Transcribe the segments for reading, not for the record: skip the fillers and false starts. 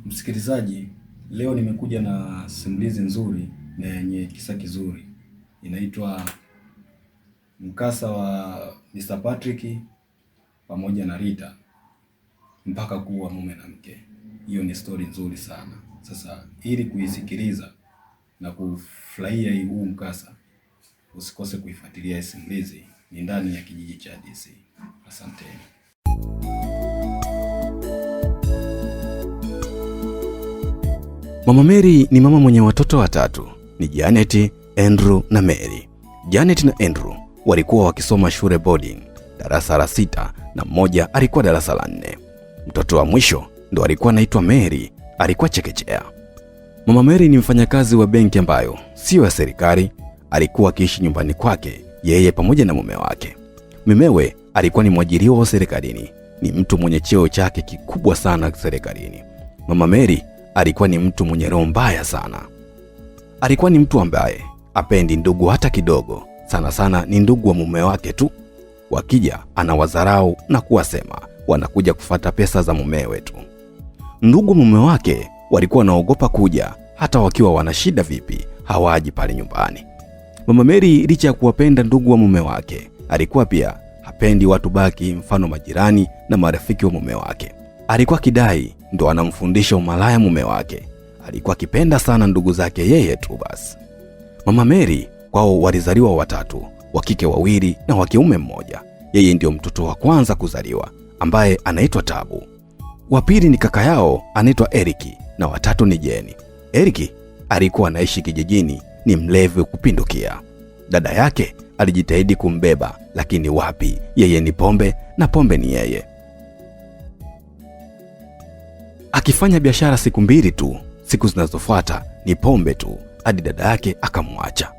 Msikilizaji, leo nimekuja na simulizi nzuri na yenye kisa kizuri. Inaitwa mkasa wa Mr. Patrick pamoja na Rita mpaka kuwa mume na mke. Hiyo ni story nzuri sana. Sasa ili kuisikiliza na kufurahia huu mkasa, usikose kuifuatilia simulizi. Ni ndani ya kijiji cha DC. Asanteni. Mama Mary ni mama mwenye watoto watatu, ni Janet, Andrew na Mary. Janet na Andrew walikuwa wakisoma shule boarding, darasa la 6 na mmoja alikuwa darasa la 4. Mtoto wa mwisho ndo alikuwa anaitwa Mary, alikuwa chekechea. Mama Mary ni mfanyakazi wa benki ambayo sio ya serikali, alikuwa akiishi nyumbani kwake yeye pamoja na mume wake. Mumewe alikuwa ni mwajiriwa wa serikalini, ni mtu mwenye cheo chake kikubwa sana serikalini. Mama Mary alikuwa ni mtu mwenye roho mbaya sana. Alikuwa ni mtu ambaye apendi ndugu hata kidogo, sana sana ni ndugu wa mume wake tu. Wakija anawadharau na kuwasema wanakuja kufata pesa za mumewe tu. Ndugu mume wake walikuwa wanaogopa kuja, hata wakiwa wana shida vipi hawaji pale nyumbani. Mama Mary licha ya kuwapenda ndugu wa mume wake, alikuwa pia hapendi watu baki, mfano majirani na marafiki wa mume wake. Alikuwa kidai ndo anamfundisha umalaya mume wake. Alikuwa akipenda sana ndugu zake yeye tu basi. Mama Mary kwao walizaliwa watatu, wa kike 2 na wa kiume 1. Yeye ndio mtoto wa kwanza kuzaliwa ambaye anaitwa Tabu. Wa pili ni kaka yao anaitwa Eric na watatu ni Jeni. Eric alikuwa anaishi kijijini, ni mlevi kupindukia. Dada yake alijitahidi kumbeba lakini wapi, yeye ni pombe na pombe ni yeye. Akifanya biashara siku 2 tu, siku zinazofuata ni pombe tu, hadi dada yake akamwacha.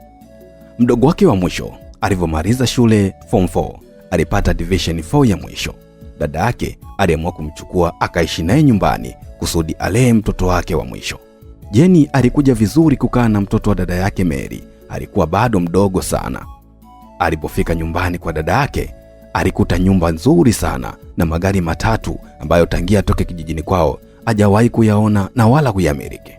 Mdogo wake wa mwisho alivyomaliza shule form 4 alipata division 4 ya mwisho. Dada yake aliamua kumchukua akaishi naye nyumbani kusudi alee mtoto wake wa mwisho. Jeni alikuja vizuri kukaa na mtoto wa dada yake Mary, alikuwa bado mdogo sana. Alipofika nyumbani kwa dada yake, alikuta nyumba nzuri sana na magari matatu ambayo tangia toke kijijini kwao hajawahi kuyaona na wala kuyamiliki.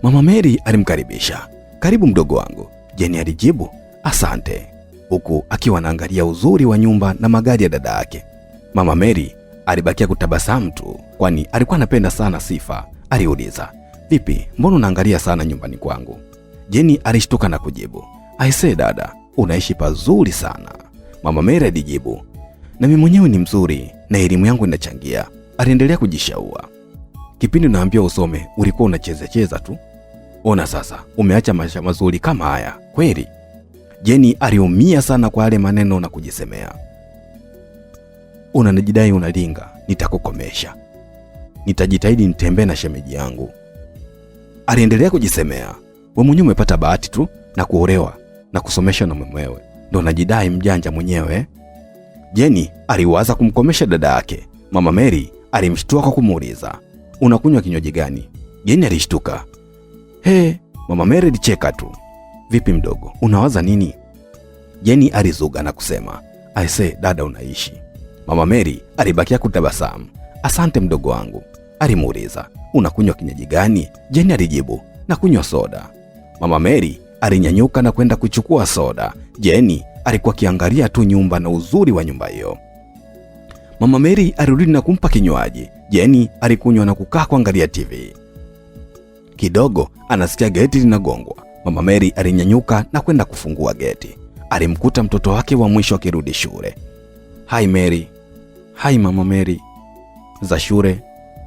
Mama Mary alimkaribisha, "Karibu mdogo wangu." Jeni alijibu, "Asante," huku akiwa anaangalia uzuri wa nyumba na magari ya dada yake. Mama Mary alibakia kutabasamu tu, kwani alikuwa anapenda sana sifa. Aliuliza, "Vipi, mbona unaangalia sana nyumbani kwangu?" Jeni alishtuka na kujibu, "Aisee dada, unaishi pazuri sana." Mama Mary alijibu, "Na mimi mwenyewe ni mzuri na elimu yangu inachangia." Aliendelea kujishaua, "Kipindi naambia usome ulikuwa unacheza tu. Ona sasa umeacha maisha mazuri kama haya kweli?" Jeni aliumia sana kwa yale maneno na kujisemea, "Unanijidai unalinga, nitakukomesha. Nitajitahidi nitembee na shemeji yangu." Aliendelea kujisemea, "Wewe mwenyewe umepata bahati tu na kuolewa na kusomesha na mumewe, ndio unajidai mjanja mwenyewe." Jeni aliwaza kumkomesha dada yake. Mama Mary alimshtua kwa kumuuliza, "Unakunywa kinywaji gani?" Jeni alishtuka. Mama Mary alicheka tu, "Vipi mdogo, unawaza nini?" Jeni alizuga na kusema, "Aise dada unaishi." Mama Mary alibakia kutabasamu, "Asante mdogo wangu." Alimuuliza, "Unakunywa kinywaji gani?" Jeni alijibu, "Nakunywa soda." Mama Mary alinyanyuka na kwenda kuchukua soda. Jeni alikuwa kiangalia tu nyumba na uzuri wa nyumba hiyo. Mama Mary alirudi na kumpa kinywaji. Jeni alikunywa na kukaa kuangalia TV. Kidogo anasikia geti linagongwa. Mama Mary alinyanyuka na kwenda kufungua geti. Alimkuta mtoto wake wa mwisho akirudi shule. "Hi Mary." "Hi Mama Mary." "Za shule?"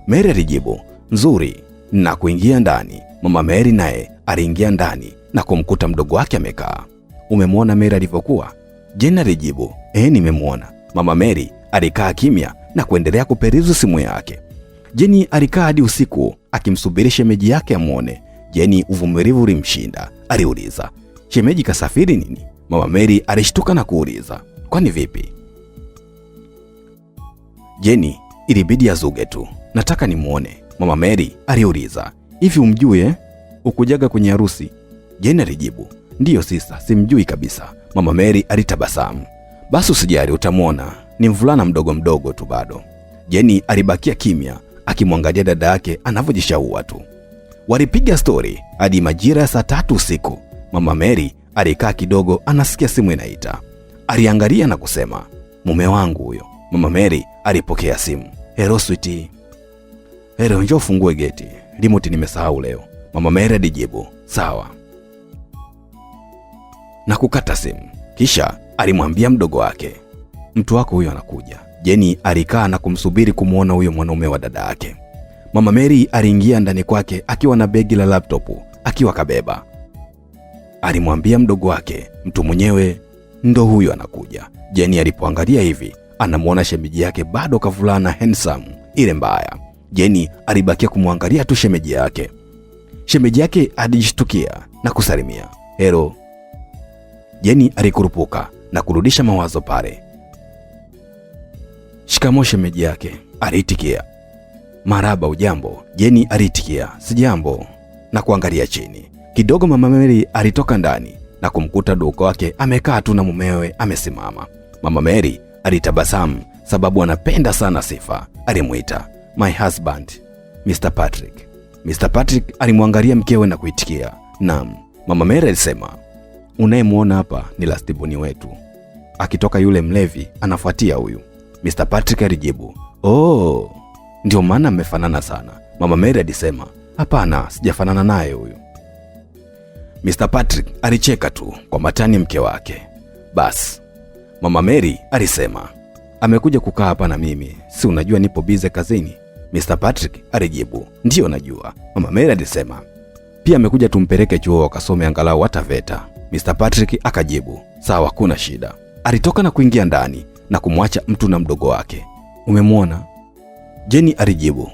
Mary alijibu, "Nzuri." Na kuingia ndani. Mama Mary naye aliingia ndani na kumkuta mdogo wake amekaa. "Umemwona Mary alivyokuwa?" Jeni alijibu, nimemwona." Mama Mary alikaa kimya na kuendelea kuperizu simu yake. Jeni alikaa hadi usiku akimsubiri shemeji yake amuone. Jeni uvumilivu ulimshinda. Aliuliza, "Shemeji kasafiri nini?" Mama Mary alishtuka na kuuliza, "Kwani vipi?" Jeni ilibidi azuge tu, "Nataka nimuone." Mama Mary aliuliza, "Hivi umjue? Ukujaga kwenye harusi?" Jeni alijibu, "Ndiyo sisa, simjui kabisa." Mama Mary alitabasamu, "Basi usijali utamuona, ni mvulana mdogo tu bado." Jeni alibakia kimya akimwangalia dada yake anavyojishaua tu. Walipiga stori hadi majira ya saa 3 usiku. Mama Mary alikaa kidogo, anasikia simu inaita. Aliangalia na kusema, mume wangu huyo. Mama Mary alipokea simu. Hello sweetie. Hello, njoo fungue geti. Remote nimesahau leo. Mama Mary alijibu, sawa. Na kukata simu. Kisha alimwambia mdogo wake, mtu wako huyo anakuja. Jenny alikaa na kumsubiri kumuona huyo mwanaume wa dada yake. Mama Mary aliingia ndani kwake akiwa na begi la laptop akiwa kabeba. Alimwambia mdogo wake, mtu mwenyewe ndo huyo anakuja. Jenny alipoangalia hivi, anamuona shemeji yake bado kavulana handsome ile mbaya. Jenny alibakia kumwangalia tu shemeji yake. Shemeji yake alijishtukia na kusalimia, hello. Jenny alikurupuka na kurudisha mawazo pale. Shikamoo shemeji yake, aliitikia. Maraba, ujambo? Jenny aliitikia, sijambo, na kuangalia chini. Kidogo Mama Mary alitoka ndani na kumkuta dogo wake amekaa tu na mumewe amesimama. Mama Mary alitabasamu sababu anapenda sana sifa. Alimuita, my husband, Mr. Patrick. Mr. Patrick alimwangalia mkewe na kuitikia, naam. Mama Mary alisema, unayemuona hapa ni lastiboni wetu. Akitoka yule mlevi anafuatia huyu. Mr. Patrick alijibu, oh, ndio maana mmefanana sana. Mama Mary alisema, hapana, sijafanana naye huyu. Mr. Patrick alicheka tu kwa matani mke wake. Bas, Mama Mary alisema, amekuja kukaa hapa na mimi, si unajua nipo busy kazini? Mr. Patrick alijibu, ndio najua. Mama Mary alisema, pia amekuja tumpeleke chuo akasome angalau hata VETA. Mr. Patrick akajibu, sawa, kuna shida. Alitoka na kuingia ndani na kumwacha mtu na mdogo wake. Umemwona? Jenny alijibu,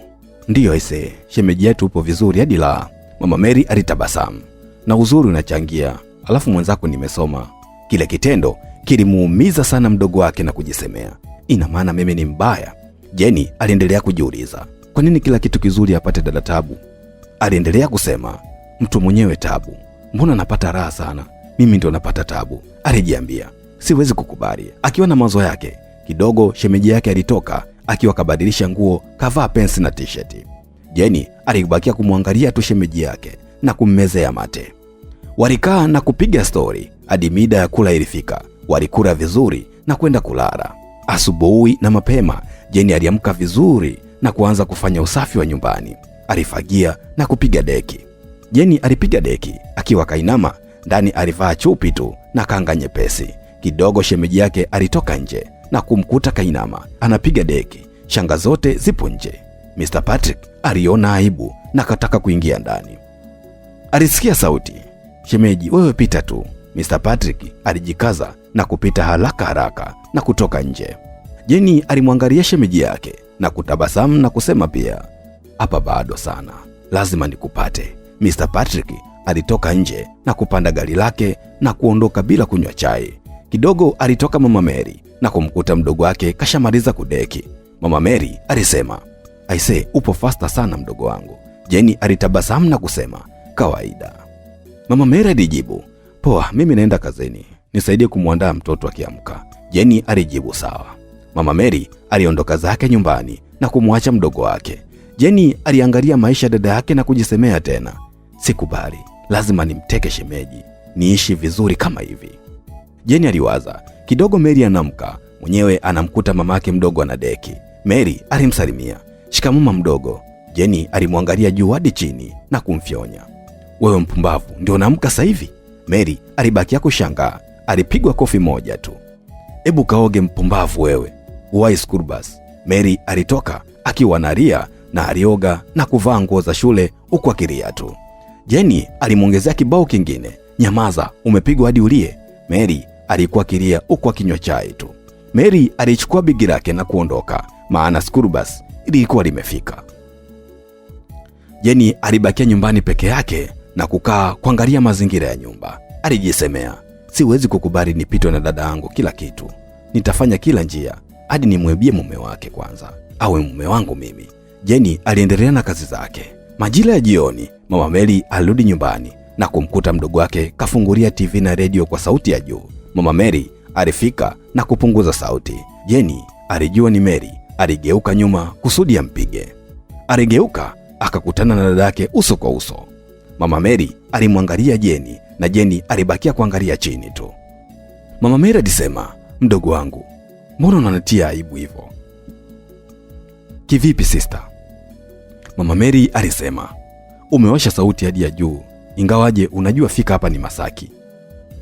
ndio aisee, shemeji yetu upo vizuri hadi la. Mama Mary alitabasamu, na uzuri unachangia, alafu mwenzako nimesoma. Kile kitendo kilimuumiza sana mdogo wake na kujisemea, ina maana mimi ni mbaya. Jenny aliendelea kujiuliza, kwa nini kila kitu kizuri apate dada tabu? Aliendelea kusema, mtu mwenyewe tabu, mbona napata raha sana, mimi ndio napata tabu. Alijiambia, siwezi kukubali. Akiwa na mawazo yake kidogo, shemeji yake alitoka akiwa kabadilisha nguo, kavaa pensi na t-shirt. Jenny alibakia kumwangalia tu shemeji yake na kummezea mate. Walikaa na kupiga stori hadi mida ya kula ilifika. Walikula vizuri na kwenda kulala. Asubuhi na mapema Jenny aliamka vizuri na kuanza kufanya usafi wa nyumbani. Alifagia na kupiga deki. Jenny alipiga deki akiwa kainama. Ndani alivaa chupi tu na kanga nyepesi. Kidogo shemeji yake alitoka nje na kumkuta kainama anapiga deki. Shanga zote zipo nje. Mr. Patrick aliona aibu na kataka kuingia ndani. Alisikia sauti, shemeji, wewe pita tu. Mr. Patrick alijikaza na kupita haraka na kutoka nje. Jenny alimwangalia shemeji yake na kutabasamu na kusema pia, hapa bado sana, lazima nikupate. Mr. Patrick alitoka nje na kupanda gari lake na kuondoka bila kunywa chai. Kidogo alitoka Mama Mary na kumkuta mdogo wake kashamaliza kudeki. Mama Mary alisema, aise, upo fasta sana mdogo wangu. Jenny alitabasamu na kusema, kawaida. Mama Mary alijibu, poa, mimi naenda kazini, nisaidie kumwandaa mtoto akiamka. Jenny alijibu sawa. Mama Mary aliondoka zake nyumbani na kumwacha mdogo wake. Jenny aliangalia maisha dada yake na kujisemea tena, sikubali, lazima nimteke shemeji, niishi vizuri kama hivi. Jenny aliwaza. Kidogo Mary anamka, mwenyewe anamkuta mamake mdogo anadeki. Mary alimsalimia, shikamoo mama mdogo. Jenny alimwangalia juu hadi chini na kumfyonya, wewe mpumbavu, ndio naamka sasa hivi? Mary alibakia kushangaa. Alipigwa kofi moja tu. Ebu kaoge mpumbavu wewe, uwai school bus. Mary alitoka akiwa analia na alioga na kuvaa nguo za shule huku akilia tu. Jenny alimwongezea kibao kingine, nyamaza, umepigwa hadi ulie. Mary alikuwa akilia huku akinywa chai tu. Mary alichukua begi lake na kuondoka, maana school bus ilikuwa limefika. Jenny alibakia nyumbani peke yake na kukaa kuangalia mazingira ya nyumba. Alijisemea, siwezi kukubali nipitwe na dada yangu kila kitu. Nitafanya kila njia hadi nimwebie mume wake kwanza, awe mume wangu mimi. Jenny aliendelea na kazi zake. Majira ya jioni, Mama Mary alirudi nyumbani na kumkuta mdogo wake kafungulia TV na radio kwa sauti ya juu. Mama Mary alifika na kupunguza sauti. Jenny alijua ni Mary, aligeuka nyuma kusudi ampige. Aligeuka akakutana na dada yake uso kwa uso. Mama Mary alimwangalia Jeni na Jeni alibakia kuangalia chini tu. Mama Mary alisema, mdogo wangu, mbona unanitia aibu hivyo? Kivipi sister? Mama Mary alisema, umewasha sauti hadi ya juu, ingawaje unajua fika hapa ni Masaki.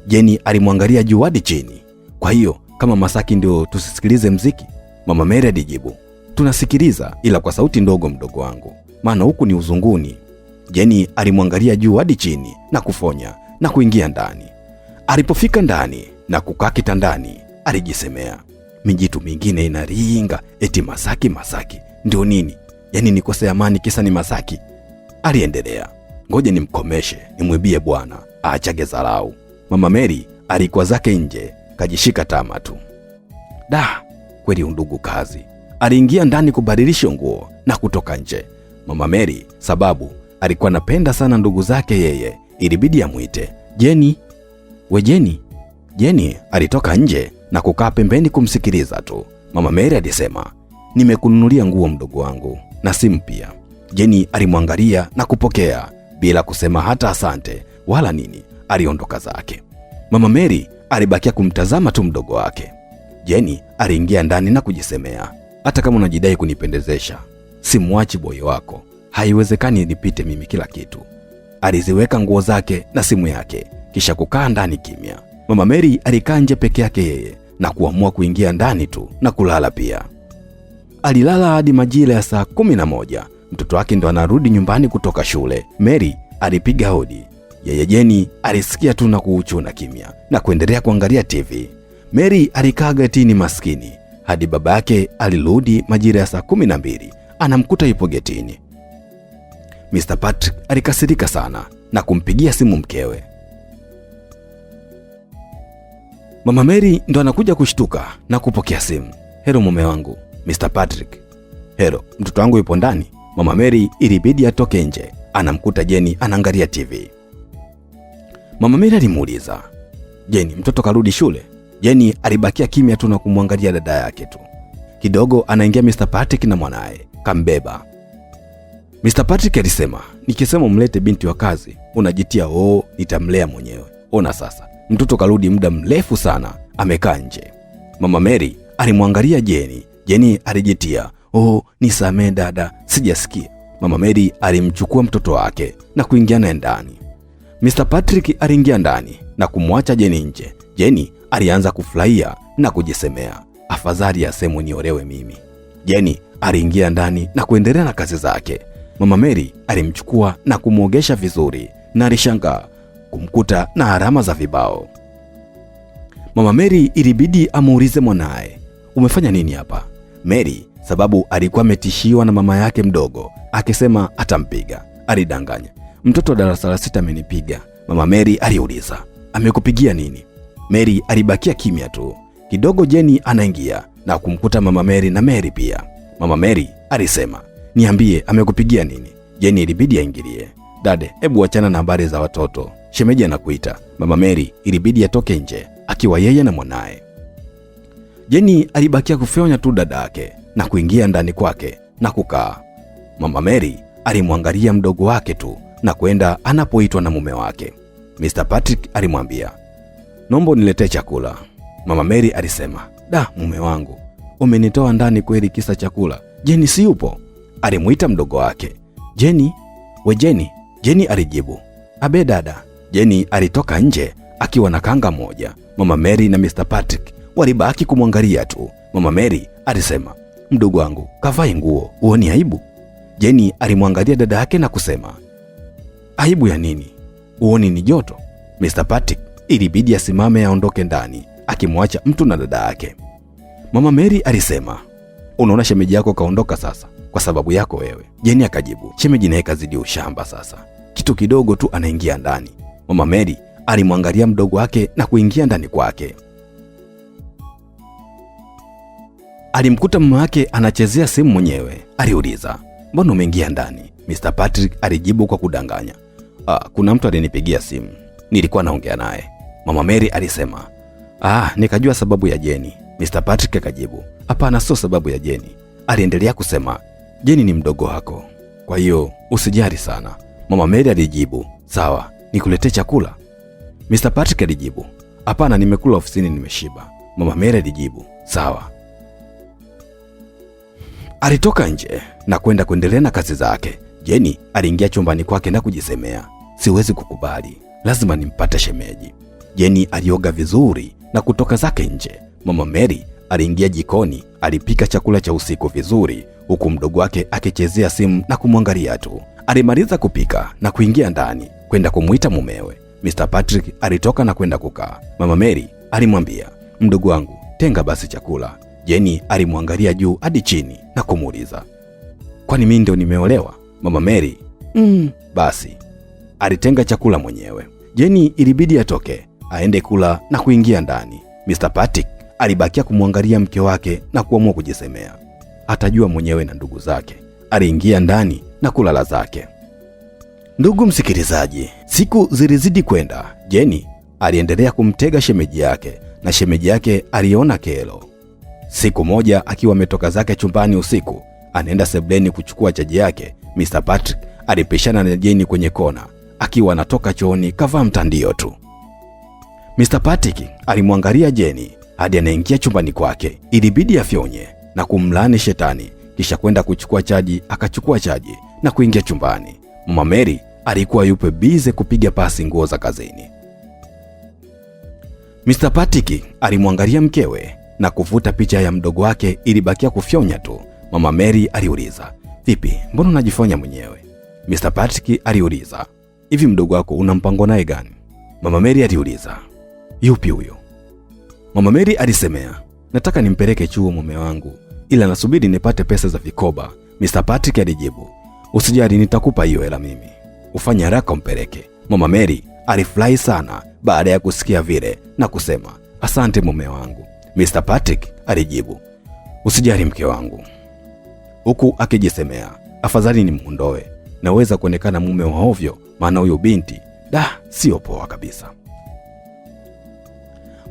Jeni alimwangalia juu hadi chini. Kwa hiyo kama Masaki ndio tusisikilize mziki? Mama Mary alijibu, tunasikiliza ila kwa sauti ndogo mdogo wangu, maana huku ni uzunguni. Jeni alimwangalia juu hadi chini na kufonya na kuingia ndani. Alipofika ndani na kukaa kitandani, alijisemea, mijitu mingine inaringa eti Masaki Masaki ndio nini? Yaani nikose amani kisa ni Masaki? Aliendelea, ngoja nimkomeshe, nimwibie bwana, aachage dharau. Mama Mary alikuwa zake nje, kajishika tama tu. Da, kweli undugu kazi. Aliingia ndani kubadilisha nguo na kutoka nje. Mama Mary sababu alikuwa anapenda sana ndugu zake yeye, ilibidi amuite, Jeni, we Jeni. Jeni alitoka nje na kukaa pembeni kumsikiliza tu. Mama Mary alisema, nimekununulia nguo mdogo wangu na simu pia. Jeni alimwangalia na kupokea bila kusema hata asante wala nini, aliondoka zake. Mama Mary alibakia kumtazama tu mdogo wake. Jeni aliingia ndani na kujisemea, hata kama unajidai kunipendezesha, simwachi boy wako, haiwezekani nipite mimi kila kitu. Aliziweka nguo zake na simu yake kisha kukaa ndani kimya. Mama Mary alikaa nje peke yake yeye na kuamua kuingia ndani tu na kulala pia. Alilala hadi majira ya saa 11. Mtoto wake ndo anarudi nyumbani kutoka shule. Mary alipiga hodi. Yeye Jeni alisikia tu na kuuchuna kimya na kuendelea kuangalia TV. Mary alikaa getini maskini hadi baba yake alirudi majira ya saa 12. Anamkuta yupo getini. Mr. Patrick alikasirika sana na kumpigia simu mkewe. Mama Mary ndo anakuja kushtuka na kupokea simu. Hero mume wangu, Mr. Patrick. Hero, mtoto wangu yupo ndani. Mama Mary ilibidi atoke nje. Anamkuta Jeni anaangalia TV. Mama Mary alimuuliza, Jeni, mtoto karudi shule? Jeni alibakia kimya tu na kumwangalia dada yake tu. Kidogo anaingia Mr. Patrick na mwanae, kambeba. Mr. Patrick alisema, nikisema umlete binti wa kazi, unajitia nitamlea mwenyewe. Ona sasa, mtoto karudi muda mrefu sana, amekaa nje. Mama Mary alimwangalia Jeni. Jeni alijitia, nisamee dada, sijasikia. Mama Mary alimchukua mtoto wake na kuingia naye ndani. Mr. Patrick aliingia ndani na kumwacha Jeni nje. Jeni alianza kufurahia na kujisemea, afadhali asemwe niolewe mimi. Jeni aliingia ndani na kuendelea na kazi zake. Mama Mary alimchukua na kumuogesha vizuri na alishangaa kumkuta na alama za vibao. Mama Mary ilibidi amuulize mwanae, umefanya nini hapa? Mary sababu alikuwa ametishiwa na mama yake mdogo akisema atampiga. Alidanganya, mtoto darasa la 6 amenipiga. Mama Mary aliuliza, amekupigia nini? Mary alibakia kimya tu. Kidogo Jeni anaingia na kumkuta Mama Mary na Mary pia. Mama Mary alisema, niambie amekupigia nini? Jeni ilibidi aingilie. Dade, hebu achana na habari za watoto, shemeji anakuita. Mama Mary ilibidi atoke nje akiwa yeye na mwanae. Jeni alibakia kufyonya tu dada yake na kuingia ndani kwake na kukaa. Mama Mary alimwangalia mdogo wake tu na kwenda anapoitwa na mume wake. Mr. Patrick alimwambia, nombo niletee chakula. Mama Mary alisema, da mume wangu, umenitoa ndani kweli kisa chakula? Jeni si yupo? Alimuita mdogo wake. Jeni, we Jeni. Jeni alijibu, abe dada. Jeni alitoka nje akiwa na kanga moja. Mama Mary na Mr. Patrick walibaki kumwangalia tu. Mama Mary alisema, mdogo wangu, kavae nguo, uoni aibu? Jeni alimwangalia dada yake na kusema, aibu ya nini? Uoni ni joto? Mr. Patrick ilibidi asimame aondoke ndani akimwacha mtu na dada yake. Mama Mary alisema, unaona shemeji yako kaondoka sasa kwa sababu yako wewe. Jeni akajibu, shemeji naye kazidi ushamba sasa, kitu kidogo tu anaingia ndani. Mama Mary alimwangalia mdogo wake na kuingia ndani kwake. Alimkuta mama yake anachezea simu mwenyewe. Aliuliza, mbona umeingia ndani? Mr. Patrick alijibu kwa kudanganya, kuna mtu alinipigia simu, nilikuwa naongea naye. Mama Mary alisema, nikajua sababu ya Jeni. Mr. Patrick akajibu, hapana, sio sababu ya Jeni. Aliendelea kusema, Jeni ni mdogo wako, kwa hiyo usijali sana. Mama Mary alijibu, sawa, nikuletee chakula? Mr. Patrick alijibu, hapana, nimekula ofisini, nimeshiba. Mama Mary alijibu, sawa. Alitoka nje na kwenda kuendelea na kazi zake. Jenny aliingia chumbani kwake na kujisemea, siwezi kukubali, lazima nimpate shemeji. Jenny alioga vizuri na kutoka zake nje. Mama Mary aliingia jikoni, alipika chakula cha usiku vizuri, huku mdogo wake akichezea simu na kumwangalia tu. Alimaliza kupika na kuingia ndani kwenda kumuita mumewe. Mr. Patrick alitoka na kwenda kukaa. Mama Mary alimwambia, mdogo wangu, tenga basi chakula. Jenny alimwangalia juu hadi chini na kumuuliza, kwani mimi ndio nimeolewa? Mama Mary, basi. Alitenga chakula mwenyewe. Jenny ilibidi atoke aende kula na kuingia ndani. Mr. Patrick alibakia kumwangalia mke wake na kuamua kujisemea, atajua mwenyewe na ndugu zake. Aliingia ndani na kulala zake. Ndugu msikilizaji, siku zilizidi kwenda. Jenny aliendelea kumtega shemeji yake na shemeji yake aliona kero. Siku moja akiwa ametoka zake chumbani usiku, anaenda sebuleni kuchukua chaji yake, Mr. Patrick alipishana na Jenny kwenye kona akiwa anatoka chooni kavaa mtandio tu. Mr. Patrick alimwangalia Jenny hadi anaingia chumbani kwake. Ilibidi afyonye na kumlaani shetani kisha kwenda kuchukua chaji. Akachukua chaji na kuingia chumbani. Mama Mary alikuwa yupo bize kupiga pasi nguo za kazini. Mr. Patrick alimwangalia mkewe na kuvuta picha ya mdogo wake, ilibakia kufyonya tu. Mama Mary aliuliza, vipi, mbona unajifonya mwenyewe? Mr. Patrick aliuliza, hivi mdogo wako una mpango naye gani? Mama Mary aliuliza, yupi huyo? Mama Mary alisemea, nataka nimpeleke chuo mume wangu, ila nasubiri nipate pesa za vikoba. Mr. Patrick alijibu, usijali, nitakupa hiyo hela mimi, ufanye haraka umpeleke. Mama Mary alifurahi sana baada ya kusikia vile na kusema, asante mume wangu. Mr. Patrick alijibu, usijali mke wangu, huku akijisemea, afadhali nimuondoe, naweza kuonekana mume wa ovyo, maana huyo binti sio poa kabisa.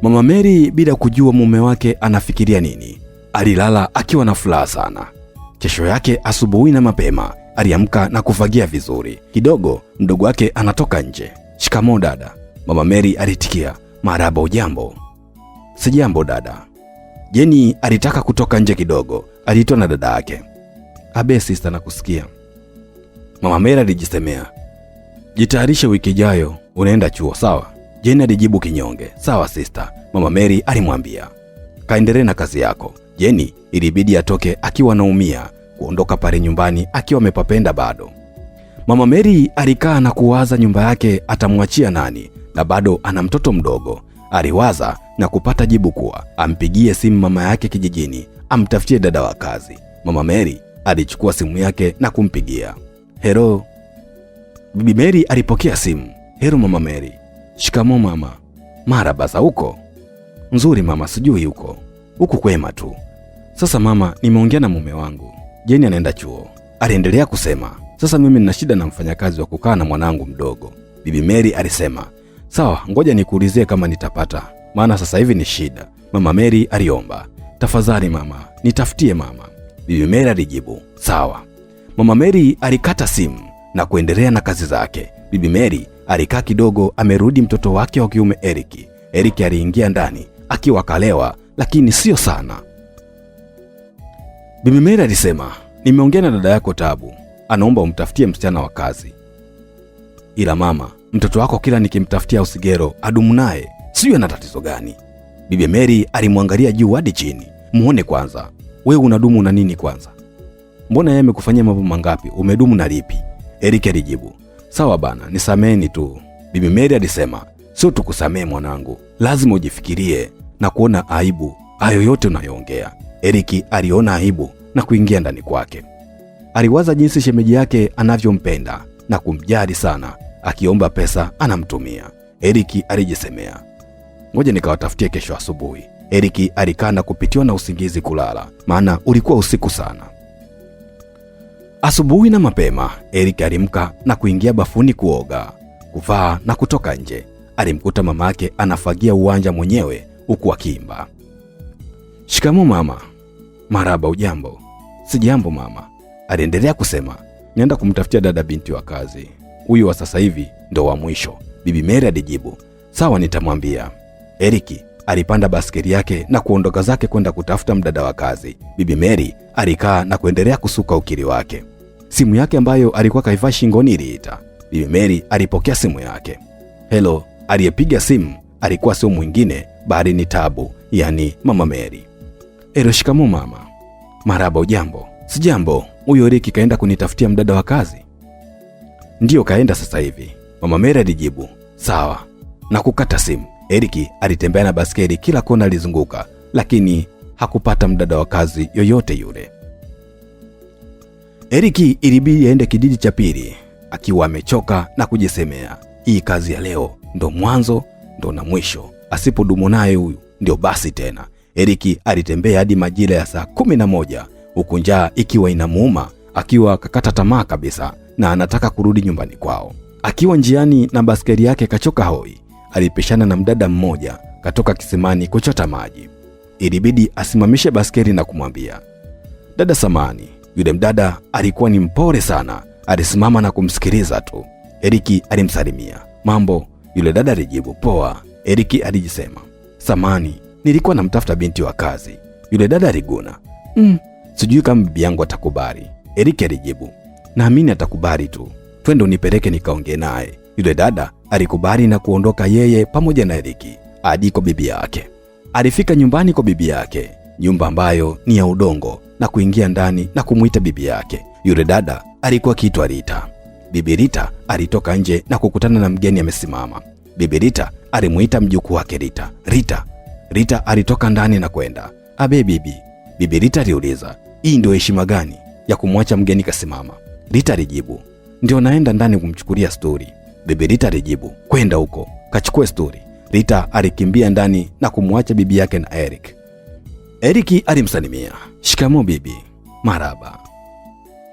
Mama Mary bila kujua mume wake anafikiria nini, alilala akiwa na furaha sana. Kesho yake asubuhi na mapema aliamka na kufagia vizuri. Kidogo mdogo wake anatoka nje. Shikamoo dada. Mama Mary alitikia, marahaba, ujambo? Sijambo dada. Jenny alitaka kutoka nje kidogo, aliitwa na dada yake. Abe sister, nakusikia. Mama Mary alijisemea, jitayarishe, wiki ijayo unaenda chuo, sawa? Jenny alijibu kinyonge, sawa sister. Mama Mary alimwambia, kaendelee na kazi yako. Jenny ilibidi atoke akiwa anaumia kuondoka pale nyumbani akiwa amepapenda bado. Mama Mary alikaa na kuwaza nyumba yake atamwachia nani, na bado ana mtoto mdogo. Aliwaza na kupata jibu kuwa ampigie simu mama yake kijijini amtafutie dada wa kazi. Mama Mary alichukua simu yake na kumpigia. Hello. Bibi Mary alipokea simu. Hello Mama Mary. Shikamoo mama. Marahaba, za huko? Nzuri mama, sijui huko kwema tu. Sasa mama, nimeongea na mume wangu, Jenny anaenda chuo. Aliendelea kusema, sasa mimi nina shida na mfanyakazi wa kukaa na mwanangu mdogo. Bibi Mary alisema, sawa, ngoja nikuulizie kama nitapata, maana sasa hivi ni shida. Mama Mary aliomba, tafadhali mama, nitafutie mama. Bibi Mary alijibu, sawa. Mama Mary alikata simu na kuendelea na kazi zake. Bibi Mary alikaa kidogo, amerudi mtoto wake wa kiume Eric. Eric aliingia ndani akiwa kalewa, lakini sio sana. Bibi Mary alisema, nimeongea na dada yako Tabu, anaomba umtafutie msichana wa kazi. Ila mama, mtoto wako kila nikimtafutia usigero adumu naye, sio ana tatizo gani? Bibi Mary alimwangalia juu hadi chini. Muone kwanza, wewe unadumu na nini kwanza? Mbona yeye amekufanyia mambo mangapi? Umedumu na lipi? Eric alijibu, sawa bana, nisameni tu. Bibi Mary alisema, sio tukusamee mwanangu, lazima ujifikirie na kuona aibu hayo yote unayoongea. Eric aliona aibu na kuingia ndani kwake. Aliwaza jinsi shemeji yake anavyompenda na kumjali sana, akiomba pesa anamtumia. Eric alijisemea, ngoja nikawatafutie kesho asubuhi. Eric alikaa na kupitiwa na usingizi kulala, maana ulikuwa usiku sana. Asubuhi na mapema, Eric alimka na kuingia bafuni kuoga, kuvaa na kutoka nje. Alimkuta mama yake anafagia uwanja mwenyewe huku akiimba. Shikamoo mama. Marahaba, ujambo? Sijambo mama. Aliendelea kusema, Nienda kumtafutia dada binti wa kazi. Huyu wa sasa hivi ndo wa mwisho. Bibi Mary alijibu, sawa nitamwambia. Eriki alipanda baskeli yake na kuondoka zake kwenda kutafuta mdada wa kazi. Bibi Mary alikaa na kuendelea kusuka ukiri wake. Simu yake ambayo alikuwa kaivaa shingoni iliita. Bibi Mary alipokea simu yake. Hello, aliyepiga simu alikuwa sio mwingine bali ni Tabu, yani Mama Mary. Shikamoo mama. Marahaba, ujambo? Sijambo. Huyo Eriki kaenda kunitafutia mdada wa kazi? Ndiyo, kaenda sasa hivi, Mama Mary alijibu. Sawa, na kukata simu. Eriki alitembea na baskeli kila kona alizunguka, lakini hakupata mdada wa kazi yoyote yule. Eriki ilibidi aende kijiji cha pili akiwa amechoka na kujisemea, hii kazi ya leo ndo mwanzo ndo na mwisho, asipodumu naye huyu ndio basi tena. Eriki alitembea hadi majira ya saa 11 huku njaa ikiwa inamuuma, akiwa kakata tamaa kabisa na anataka kurudi nyumbani kwao. Akiwa njiani na baskeli yake kachoka hoi, alipishana na mdada mmoja katoka kisimani kuchota maji. Ilibidi asimamishe baskeli na kumwambia, dada samani. Yule mdada alikuwa ni mpole sana, alisimama na kumsikiliza tu. Eriki alimsalimia, mambo? Yule dada alijibu, poa. Eriki alijisema, samani, nilikuwa namtafuta binti wa kazi. Yule dada aliguna, sijui kama bibi yangu atakubali. Eriki alijibu, naamini atakubali tu, twende unipeleke nikaongee naye. Yule dada alikubali na kuondoka yeye pamoja na Eriki hadi kwa bibi yake. Alifika nyumbani kwa bibi yake, nyumba ambayo ni ya udongo, na kuingia ndani na kumuita bibi yake. Yule dada alikuwa kiitwa Rita. Bibi Rita alitoka nje na kukutana na mgeni amesimama. Bibi Rita alimuita mjukuu wake Rita. Rita alitoka ndani na kwenda, abe bibi. Bibi Rita aliuliza, hii ndio heshima gani ya kumwacha mgeni kasimama? Rita alijibu, ndio naenda ndani kumchukulia stori. Bibi Rita alijibu, kwenda huko kachukue stori. Rita alikimbia ndani na kumwacha bibi yake na Eric. Eriki alimsalimia, shikamoo bibi. Marahaba.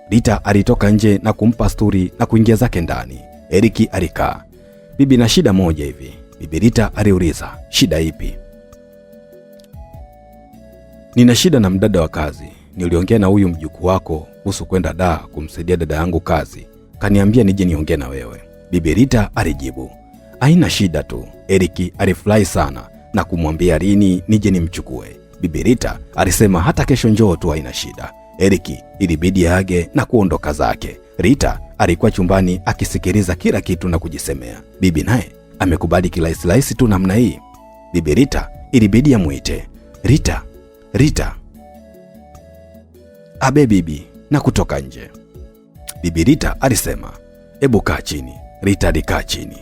Rita alitoka nje na kumpa stori na kuingia zake ndani. Eriki alikaa, bibi na shida moja hivi. Bibi Rita aliuliza, shida ipi? Nina shida na mdada wa kazi. Niliongea na huyu mjukuu wako kuhusu kwenda Dar kumsaidia dada yangu kazi, kaniambia nije niongee na wewe. Bibi Rita alijibu, haina shida tu. Eriki alifurahi sana na kumwambia lini nije nimchukue. Bibi Rita alisema hata kesho njoo tu, haina shida. Eriki ilibidi aage na kuondoka zake. Rita alikuwa chumbani akisikiliza kila kitu na kujisemea, bibi naye amekubali kirahisi tu namna hii. Bibi Rita ilibidi amuite, Rita. Abe bibi, na kutoka nje. Bibi Rita alisema, hebu kaa chini. Rita alikaa chini.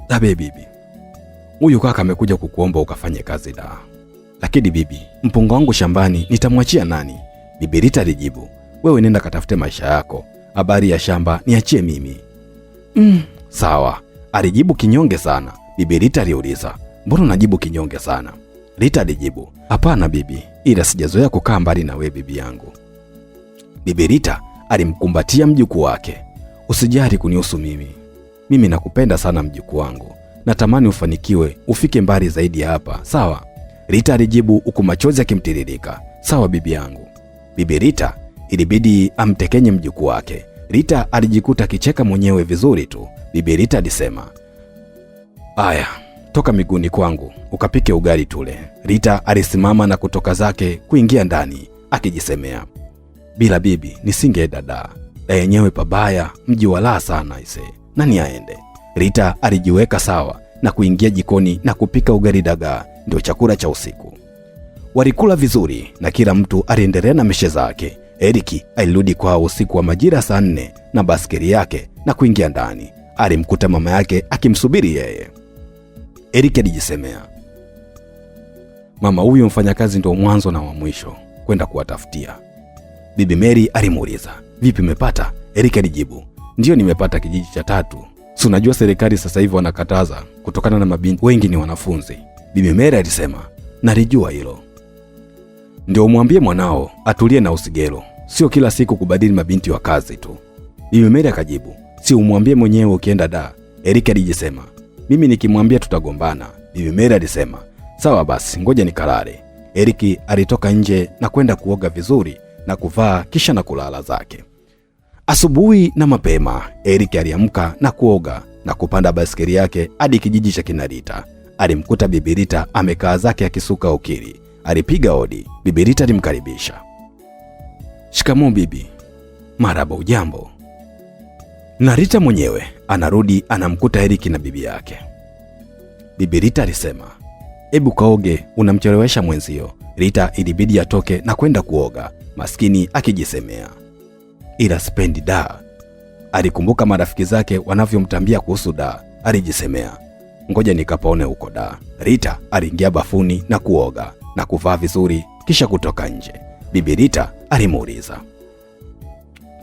Abe bibi, huyu kaka amekuja kukuomba ukafanye kazi Dar. Lakini bibi, mpunga wangu shambani nitamwachia nani? Bibi Rita alijibu, wewe nenda katafute maisha yako, habari ya shamba niachie mimi. Sawa, alijibu kinyonge sana. Bibi Rita aliuliza, mbona unajibu kinyonge sana? Rita alijibu, hapana bibi, ila sijazoea kukaa mbali na wewe bibi yangu. Bibi Rita alimkumbatia mjukuu wake, usijali kunihusu mimi nakupenda sana mjukuu wangu, natamani ufanikiwe, ufike mbali zaidi ya hapa, sawa? Rita alijibu huku machozi yakimtiririka, sawa bibi yangu. Bibi Rita ilibidi amtekenye mjukuu wake. Rita alijikuta kicheka mwenyewe vizuri tu. Bibi Rita alisema, aya, toka miguuni kwangu ukapike ugali tule. Rita alisimama na kutoka zake kuingia ndani akijisemea, bila bibi nisingeenda Dar. Yenyewe pabaya, mji walaa sana ise, nani aende? Rita alijiweka sawa na kuingia jikoni na kupika ugali dagaa, ndio chakula cha usiku. Walikula vizuri na kila mtu aliendelea na mishe zake. Eriki alirudi kwao usiku wa majira saa 4 na baskeli yake na kuingia ndani. Alimkuta mama yake akimsubiri yeye. Eriki alijisemea, mama huyu mfanyakazi ndio mwanzo na wa mwisho kwenda kuwatafutia. Bibi Mary alimuuliza, vipi umepata? Eriki alijibu, ndio nimepata kijiji cha 3. Si unajua serikali sasa hivi wanakataza kutokana na mabinti wengi ni wanafunzi. Bibi Mary alisema, nalijua hilo. Ndio umwambie mwanao atulie na usigelo, sio kila siku kubadili mabinti wa kazi tu. Bibi Mary akajibu, si umwambie mwenyewe ukienda Dar. Eriki alijisema, mimi nikimwambia tutagombana. Bibi Mary alisema, sawa basi, ngoja nikalale. Eriki alitoka nje na kwenda kuoga vizuri na kuvaa kisha na kulala zake. Asubuhi na mapema, Eric aliamka na kuoga na kupanda basikeli yake hadi kijiji cha kina Rita. Alimkuta Bibi Rita amekaa zake akisuka ukiri. Alipiga hodi. Bibi Rita alimkaribisha. Shikamoo bibi. Marahaba, ujambo? Na Rita mwenyewe anarudi anamkuta Eric na bibi yake. Bibi Rita alisema, "Hebu kaoge, unamchelewesha mwenzio." Rita ilibidi atoke na kwenda kuoga, maskini akijisemea, "Ila spendi da." Alikumbuka marafiki zake wanavyomtambia kuhusu da. Alijisemea, "Ngoja nikapaone huko da." Rita aliingia bafuni na kuoga na kuvaa vizuri kisha kutoka nje. Bibi Rita alimuuliza,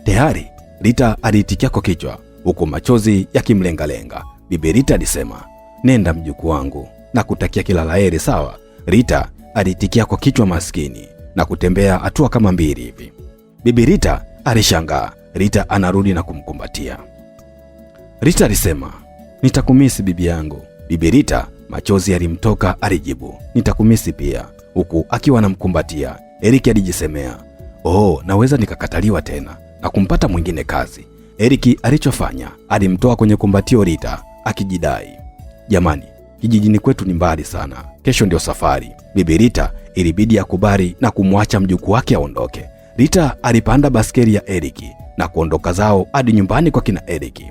"Tayari?" Rita aliitikia kwa kichwa huku machozi yakimlengalenga. Bibi Rita alisema, "Nenda mjukuu wangu na kutakia kila laheri." Sawa. Rita aliitikia kwa kichwa maskini na kutembea hatua kama 2 hivi. Bibi Rita alishangaa. Rita anarudi na kumkumbatia. Rita alisema, "Nitakumisi bibi yangu." Bibi Rita machozi yalimtoka, alijibu, "Nitakumisi pia," huku akiwa anamkumbatia. Eric alijisemea, "Oh, naweza nikakataliwa tena na kumpata mwingine kazi." Eric alichofanya, alimtoa kwenye kumbatio Rita akijidai, "Jamani, kijijini kwetu ni mbali sana. Kesho ndio safari." Bibi Rita ilibidi akubali na kumwacha mjukuu wake aondoke. Rita alipanda baskeli ya Eric na kuondoka zao hadi nyumbani kwa kina Eric.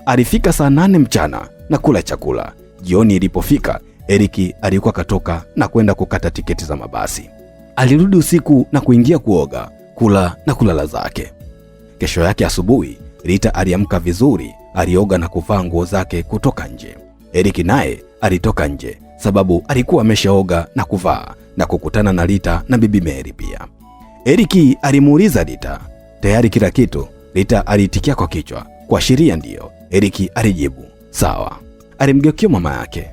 Alifika saa 8 mchana na kula chakula. Jioni ilipofika, Eric alikuwa katoka na kwenda kukata tiketi za mabasi. Alirudi usiku na kuingia kuoga, kula na kulala zake. Kesho yake asubuhi, Rita aliamka vizuri, alioga na kuvaa nguo zake kutoka nje. Eric naye alitoka nje sababu alikuwa ameshaoga na kuvaa na kukutana na Rita na Bibi Mary pia. Eric alimuuliza Rita, "Tayari kila kitu?" Rita aliitikia kwa kichwa, kuashiria ndio. Eric alijibu, "Sawa." Alimgeukia mama yake,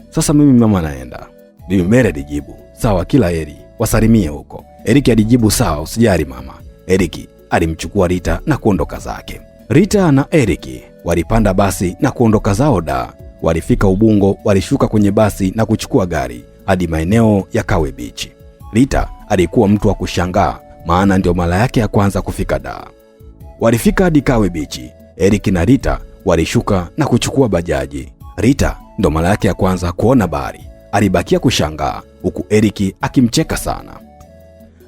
"Sasa mimi mama naenda." Bibi Mary alijibu, "Sawa, kila heri, wasalimie huko." Eric alijibu, "Sawa, usijali mama." Eric alimchukua Rita na kuondoka zake. Rita na Eric walipanda basi na kuondoka zao da. Walifika Ubungo, walishuka kwenye basi na kuchukua gari hadi maeneo ya Kawe Beach. Rita alikuwa mtu wa kushangaa, maana ndio mara yake ya kwanza kufika da. Walifika hadi Kawe Beach. Eric na Rita walishuka na kuchukua bajaji. Rita ndo mara yake ya kwanza kuona bahari. Alibakia kushangaa huku Eric akimcheka sana.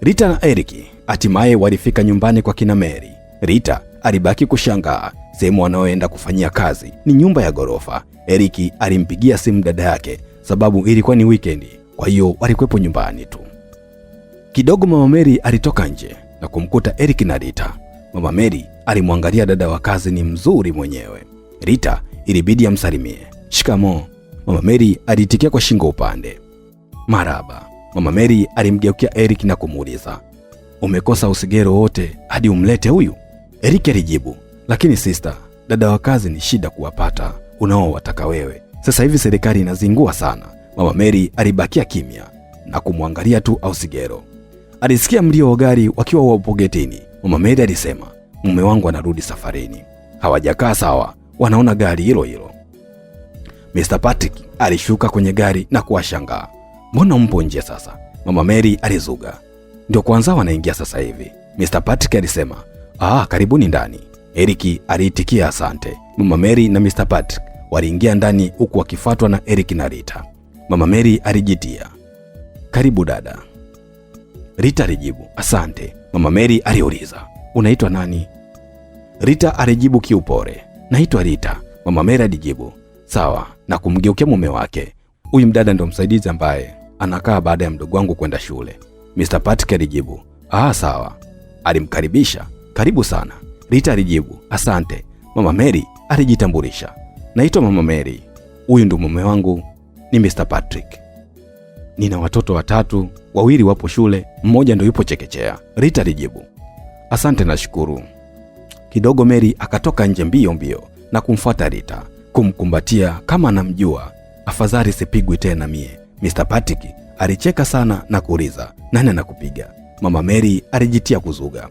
Rita na Eric hatimaye walifika nyumbani kwa kina Mary. Rita alibaki kushangaa, sehemu wanaoenda kufanyia kazi ni nyumba ya ghorofa. Eric alimpigia simu dada yake sababu ilikuwa ni weekend, kwa hiyo walikuwepo nyumbani tu. Kidogo Mama Mary alitoka nje na kumkuta Eric na Rita. Mama Mary alimwangalia dada wa kazi ni mzuri mwenyewe. Rita ilibidi amsalimie, "Shikamoo." Mama Mary aliitikia kwa shingo upande. "Marahaba." Mama Mary alimgeukia Eric na kumuuliza, "Umekosa usigero wote hadi umlete huyu?" Eric alijibu, "Lakini sister, dada wa kazi ni shida kuwapata unaowataka wewe. Sasa hivi serikali inazingua sana." Mama Mary alibakia kimya na kumwangalia tu Ausigero. Alisikia mlio wa gari wakiwa wapo getini. Mama Mary alisema, "Mume wangu anarudi safarini." Hawajakaa sawa, wanaona gari hilo hilo. Mr. Patrick alishuka kwenye gari na kuwashangaa, "Mbona mpo nje sasa?" Mama Mary alizuga, "Ndio kwanza wanaingia sasa hivi." Mr. Patrick alisema, "Karibuni ndani." Eric aliitikia asante. Mama Mary na Mr. Patrick waliingia ndani huku wakifuatwa na Eric na Rita. Mama Mary alijitia, "Karibu dada." Rita alijibu, "Asante." Mama Mary aliuliza, "Unaitwa nani?" Rita alijibu kiupore, "Naitwa Rita." Mama Mary alijibu, "Sawa," na kumgeukia mume wake, "Huyu mdada ndo msaidizi ambaye anakaa baada ya mdogo wangu kwenda shule." Mr. Patrick alijibu, "Sawa." Alimkaribisha, "Karibu sana." Rita alijibu, "Asante." Mama Mary alijitambulisha, "Naitwa Mama Mary. Huyu ndo mume wangu, ni Mr. Patrick. Nina watoto 3, 2 wapo shule, mmoja ndo yupo chekechea." Rita alijibu, "Asante na shukuru." Kidogo Mary akatoka nje mbio mbio na kumfuata Rita, kumkumbatia kama anamjua, "Afadhali sipigwi tena mie." Mr. Patrick alicheka sana na kuuliza, "Nani anakupiga?" Mama Mary alijitia kuzuga,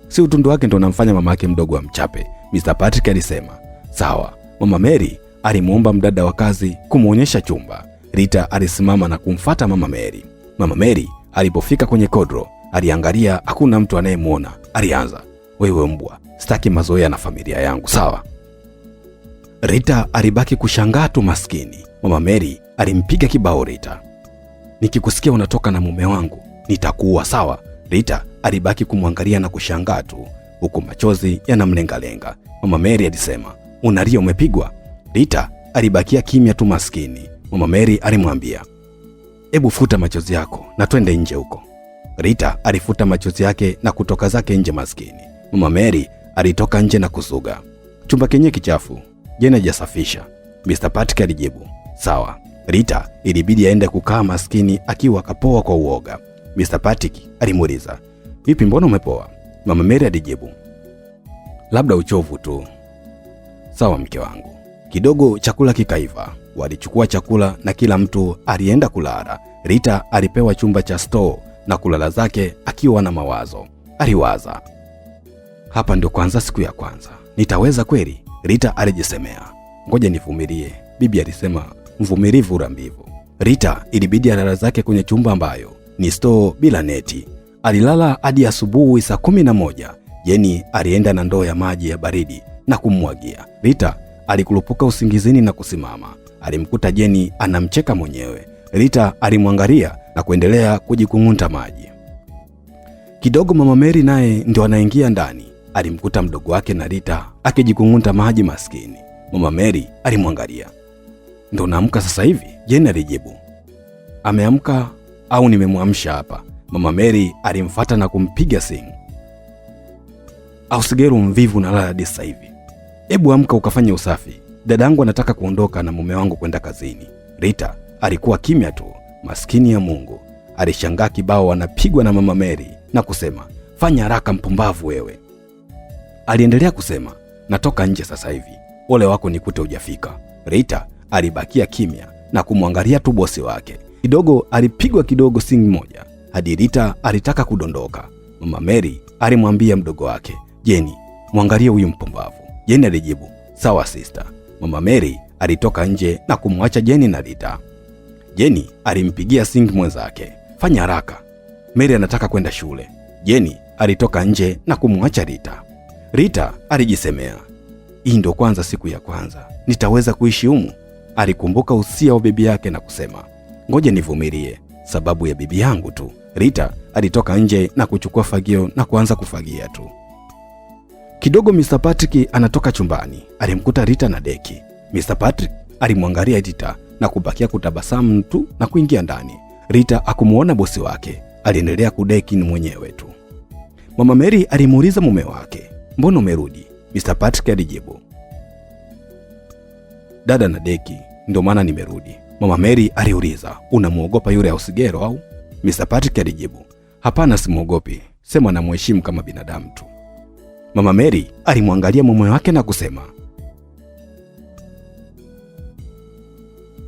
"Si utundu wake ndo unamfanya mama yake mdogo amchape." Mr. Patrick alisema, "Sawa." Mama Mary alimuomba mdada wa kazi kumuonyesha chumba. Rita alisimama na kumfuata Mama Mary. Mama Mary alipofika kwenye kodro, aliangalia hakuna mtu anayemuona. Alianza, "Wewe mbwa, sitaki mazoea na familia yangu, sawa? Rita alibaki kushangaa tu maskini. Mama Mary alimpiga kibao Rita. Nikikusikia unatoka na mume wangu, nitakuua, sawa? Rita alibaki kumwangalia na kushangaa tu, huku machozi yanamlengalenga. Mama Mary alisema, unalia umepigwa? Rita alibakia kimya tu maskini. Mama Mary alimwambia, hebu futa machozi yako na twende nje huko. Rita alifuta machozi yake na kutoka zake nje maskini. Mama Mary alitoka nje na kusuga. Chumba kenye kichafu, Jane hajasafisha. Mr. Patrick alijibu, sawa. Rita ilibidi aende kukaa maskini akiwa kapoa kwa uoga. Mr. Patrick alimuuliza, vipi, mbona umepoa? Mama Mary alijibu, labda uchovu tu. Sawa mke wangu. Kidogo chakula kikaiva. Walichukua chakula na kila mtu alienda kulala. Rita alipewa chumba cha store na kulala zake akiwa na mawazo. Aliwaza, hapa ndio kwanza siku ya kwanza, nitaweza kweli? Rita alijisemea, ngoja nivumilie. Bibi alisema mvumilivu urambivu. Rita ilibidi alala zake kwenye chumba ambayo ni store bila neti. Alilala hadi asubuhi saa 11. Jeni alienda na ndoo ya maji ya baridi na kummwagia. Rita alikulupuka usingizini na kusimama. Alimkuta Jeni anamcheka mwenyewe. Rita alimwangalia na kuendelea kujikung'unta maji. Kidogo Mama Mary naye ndio anaingia ndani. Alimkuta mdogo wake na Rita akijikung'unta maji maskini. Mama Mary alimwangalia. Ndio naamka sasa hivi? Jeni alijibu, ameamka au nimemwamsha hapa? Mama Mary alimfuata na kumpiga singi. Au Sigeru mvivu na lala hadi sasa hivi. Hebu amka ukafanye usafi. Dadangu anataka kuondoka na mume wangu kwenda kazini. Rita alikuwa kimya tu. Maskini ya Mungu. Alishangaa kibao anapigwa na Mama Mary na kusema, fanya haraka mpumbavu wewe. Aliendelea kusema, natoka nje sasa hivi. Ole wako nikute hujafika. Rita alibakia kimya na kumwangalia tu bosi wake. Kidogo alipigwa kidogo singi moja hadi Rita alitaka kudondoka. Mama Mary alimwambia mdogo wake, Jeni, mwangalie huyu mpumbavu. Jeni alijibu, sawa sister. Mama Mary alitoka nje na kumwacha Jeni na Rita. Jeni alimpigia singi mwenzake, fanya haraka, Mary anataka kwenda shule. Jeni alitoka nje na kumwacha Rita. Rita alijisemea, hii ndio kwanza siku ya kwanza, nitaweza kuishi humu? Alikumbuka usia wa bibi yake na kusema, ngoja nivumilie, sababu ya bibi yangu tu. Rita alitoka nje na kuchukua fagio na kuanza kufagia tu. Kidogo Mr. Patrick anatoka chumbani. Alimkuta Rita na deki. Mr. Patrick alimwangalia Rita na kubakia kutabasamu tu na kuingia ndani. Rita akumuona bosi wake, aliendelea kudeki ni mwenyewe tu. Mama Mary alimuuliza mume wake, mbona umerudi? Mr. Patrick alijibu, dada na deki, ndio maana nimerudi. Mama Mary aliuliza, unamuogopa yule Ausigero au? Mr. Patrick alijibu, hapana, simuogopi, sema na mheshimu kama binadamu tu. Mama Mary alimwangalia mume wake na kusema,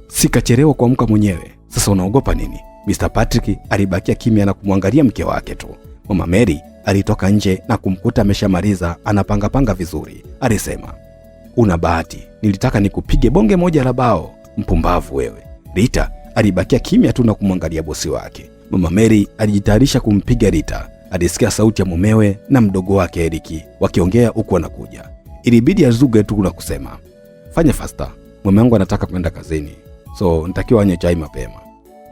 sikachelewa kuamka mwenyewe, sasa unaogopa nini? Mr. Patrick alibakia kimya na kumwangalia mke wake tu. Mama Mary alitoka nje na kumkuta ameshamaliza anapanga vizuri. Alisema, una bahati, nilitaka nikupige bonge moja la bao, mpumbavu wewe. Rita alibakia kimya tu na kumwangalia bosi wake. Mama Mary alijitayarisha kumpiga Rita. Alisikia sauti ya mumewe na mdogo wake Eriki wakiongea huku wanakuja. Ilibidi azuge tu na kusema, fanya faster, mume wangu anataka kwenda kazini, so nitakiwa anywe chai mapema.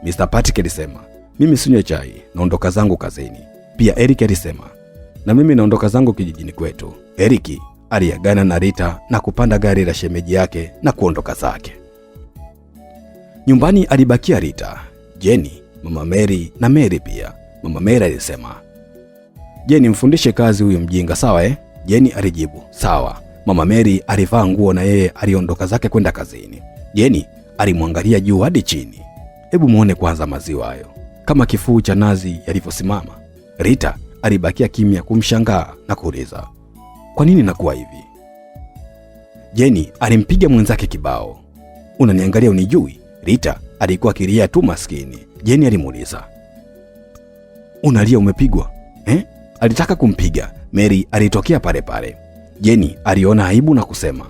Mr. Patrick alisema, mimi sinywe chai, naondoka zangu kazini. Pia Eriki alisema, na mimi naondoka zangu kijijini kwetu. Eriki aliagana na Rita na kupanda gari la shemeji yake na kuondoka zake. Nyumbani alibakia Rita, Jeni, Mama Mary na Mary pia. Mama Mary alisema, Jeni, mfundishe kazi huyu mjinga, sawa Jeni alijibu, sawa. Mama Mary alivaa nguo na yeye aliondoka zake kwenda kazini. Jeni alimwangalia juu hadi chini. Hebu muone kwanza maziwa hayo, kama kifuu cha nazi yalivyosimama. Rita alibakia kimya kumshangaa na kuuliza, kwa nini nakuwa hivi? Jeni alimpiga mwenzake kibao, unaniangalia unijui? Rita alikuwa kilia tu maskini. Jeni alimuuliza, unalia umepigwa? Alitaka kumpiga. Mary alitokea pale pale. Jeni aliona aibu na kusema,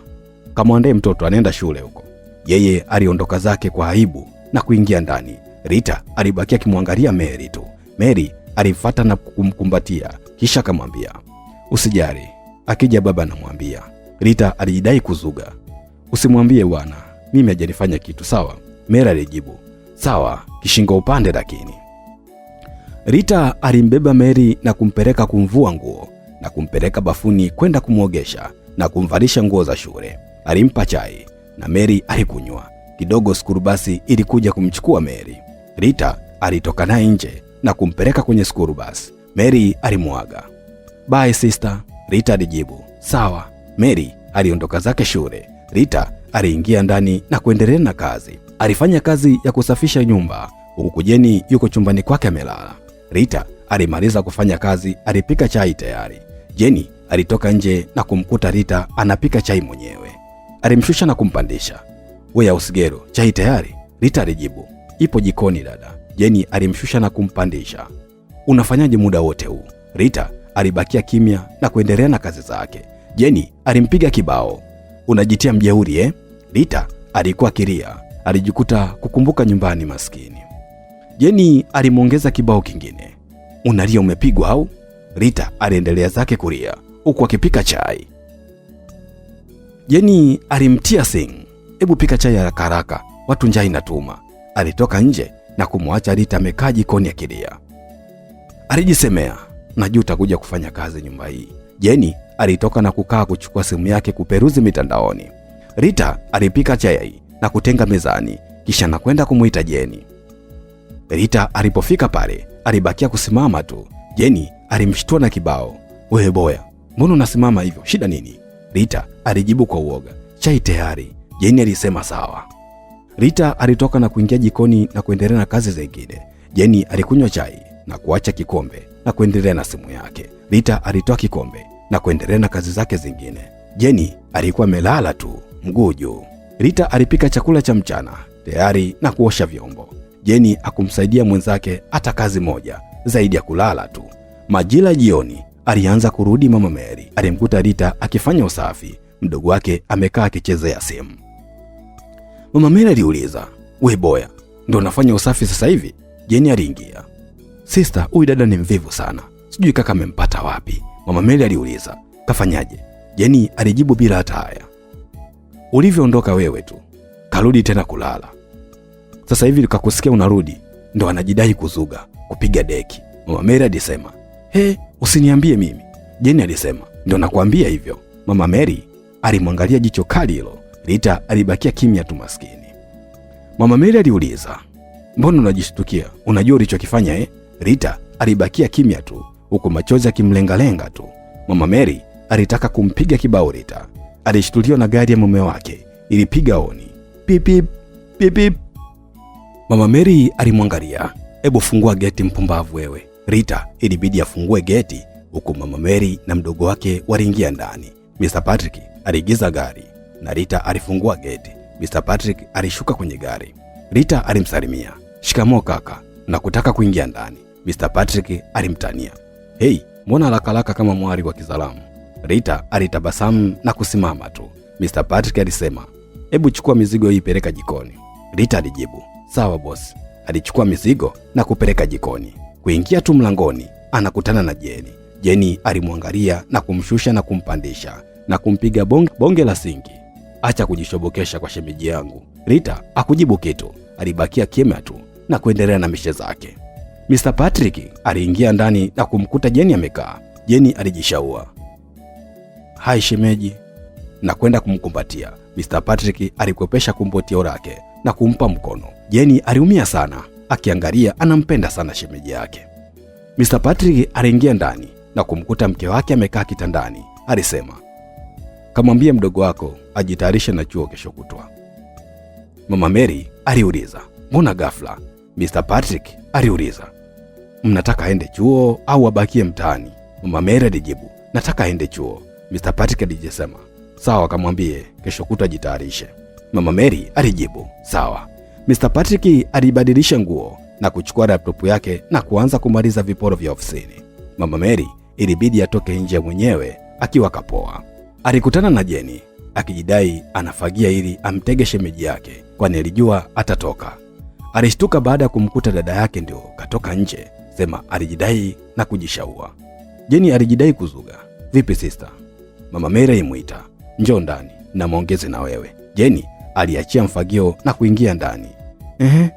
kamwandae mtoto anaenda shule huko. Yeye aliondoka zake kwa aibu na kuingia ndani. Rita alibakia kimwangalia Mary tu. Mary alifuata na kumkumbatia, kisha akamwambia, usijali, akija baba anamwambia. Rita alijidai kuzuga. Usimwambie bwana, mimi hajanifanya kitu, sawa? Mary alijibu, sawa, kishingo upande lakini. Rita alimbeba Mary na kumpeleka kumvua nguo na kumpeleka bafuni kwenda kumwogesha na kumvalisha nguo za shule. Alimpa chai na Mary alikunywa. Kidogo skuru basi ilikuja kumchukua Mary. Rita alitoka naye nje na kumpeleka kwenye skuru basi. Mary alimwaga. Bye sister, Rita alijibu. Sawa. Mary aliondoka zake shule. Rita aliingia ndani na kuendelea na kazi. Alifanya kazi ya kusafisha nyumba huku Jenny yuko chumbani kwake amelala. Rita alimaliza kufanya kazi, alipika chai tayari. Jenny alitoka nje na kumkuta Rita anapika chai mwenyewe. Alimshusha na kumpandisha. Wewe usigero, chai tayari? Rita alijibu. Ipo jikoni dada. Jenny alimshusha na kumpandisha. Unafanyaje muda wote huu? Rita alibakia kimya na kuendelea na kazi zake. Jenny alimpiga kibao. Unajitia mjeuri eh? Rita alikuwa kilia, alijikuta kukumbuka nyumbani maskini. Jenny alimuongeza kibao kingine. Unalia umepigwa au? Rita aliendelea zake kulia huku akipika chai. Jenny alimtia sing. Hebu pika chai haraka haraka, watu njaa inatuma. Alitoka nje na kumwacha Rita amekaa jikoni akilia. Alijisemea, najua utakuja kufanya kazi nyumba hii. Jenny alitoka na kukaa kuchukua simu yake kuperuzi mitandaoni. Rita alipika chai na kutenga mezani kisha na kwenda kumuita Jenny. Rita alipofika pale alibakia kusimama tu. Jenny alimshtua na kibao. Wewe boya, mbona unasimama hivyo? Shida nini? Rita alijibu kwa uoga. Chai tayari. Jenny alisema sawa. Rita alitoka na kuingia jikoni na kuendelea na kazi zingine. Jenny alikunywa chai na kuacha kikombe na kuendelea na simu yake. Rita alitoa kikombe na kuendelea na kazi zake zingine. Jenny alikuwa amelala tu, mguu juu. Rita alipika chakula cha mchana tayari na kuosha vyombo. Jenny akumsaidia mwenzake hata kazi moja zaidi ya kulala tu. Majira jioni alianza kurudi mama Mary. Alimkuta Rita akifanya usafi, mdogo wake amekaa akichezea simu. Mama Mary aliuliza, "We boya, ndio unafanya usafi sasa hivi?" Jenny aliingia. "Sister, huyu dada ni mvivu sana. Sijui kaka amempata wapi." Mama Mary aliuliza, "Kafanyaje?" Jenny alijibu bila hata haya. "Ulivyoondoka wewe tu, karudi tena kulala. Sasa hivi nikakusikia unarudi, ndo anajidai kuzuga, kupiga deki." Mama Mary alisema, "He, usiniambie mimi." Jenny alisema, "Ndio nakwambia hivyo." Mama Mary alimwangalia jicho kali hilo. Rita alibakia kimya tu maskini. Mama Mary aliuliza, "Mbona unajishtukia? Unajua ulichokifanya eh?" Rita alibakia kimya tu huku machozi akimlengalenga tu. Mama Mary alitaka kumpiga kibao Rita. Alishtuliwa na gari ya mume wake. Ilipiga honi. Pip pip pip pip. Mama Mary alimwangalia. "Hebu fungua geti mpumbavu wewe." Rita ilibidi afungue geti huku Mama Mary na mdogo wake waliingia ndani. Mr. Patrick aliigiza gari na Rita alifungua geti. Mr. Patrick alishuka kwenye gari. Rita alimsalimia, "Shikamoo kaka, na kutaka kuingia ndani." Mr. Patrick alimtania, "Hey, mbona haraka kama mwari wa Kizalamu?" Rita alitabasamu na kusimama tu. Mr. Patrick alisema, "Hebu chukua mizigo hii peleka jikoni." Rita alijibu, "Sawa boss." Alichukua mizigo na kupeleka jikoni. Kuingia tu mlangoni anakutana na Jenny. Jenny alimwangalia na kumshusha na kumpandisha na kumpiga bonge la singi. "Acha kujishobokesha kwa shemeji yangu." Rita hakujibu kitu, alibakia kimya tu na kuendelea na mishe zake. Mr. Patrick aliingia ndani na kumkuta Jenny amekaa. Jenny alijishaua, "Hai shemeji," na kwenda kumkumbatia. Mr. Patrick alikwepesha kumbotio lake na kumpa mkono. Jenny aliumia sana, akiangalia anampenda sana shemeji yake. Mr. Patrick aliingia ndani na kumkuta mke wake amekaa kitandani. Alisema, "Kamwambie mdogo wako ajitayarishe na chuo kesho kutwa." Mama Mary aliuliza, "Mbona ghafla?" Mr. Patrick aliuliza, "Mnataka aende chuo au abakie mtaani?" Mama Mary alijibu, "Nataka aende chuo." Mr. Patrick alijisema, "Sawa, kamwambie kesho kutwa ajitayarishe." Mama Mary alijibu, "Sawa." Mr. Patrick alibadilisha nguo na kuchukua laptop yake na kuanza kumaliza viporo vya ofisini. Mama Mary ilibidi atoke nje mwenyewe akiwa kapoa. Alikutana na Jenny akijidai anafagia ili amtege shemeji yake, kwani alijua atatoka. Alishtuka baada ya kumkuta dada yake ndio katoka nje, sema alijidai na kujishaua. Jenny alijidai kuzuga, "Vipi sister? Mama Mary alimuita, njoo ndani na maongezi na wewe. Jeni aliachia mfagio na kuingia ndani.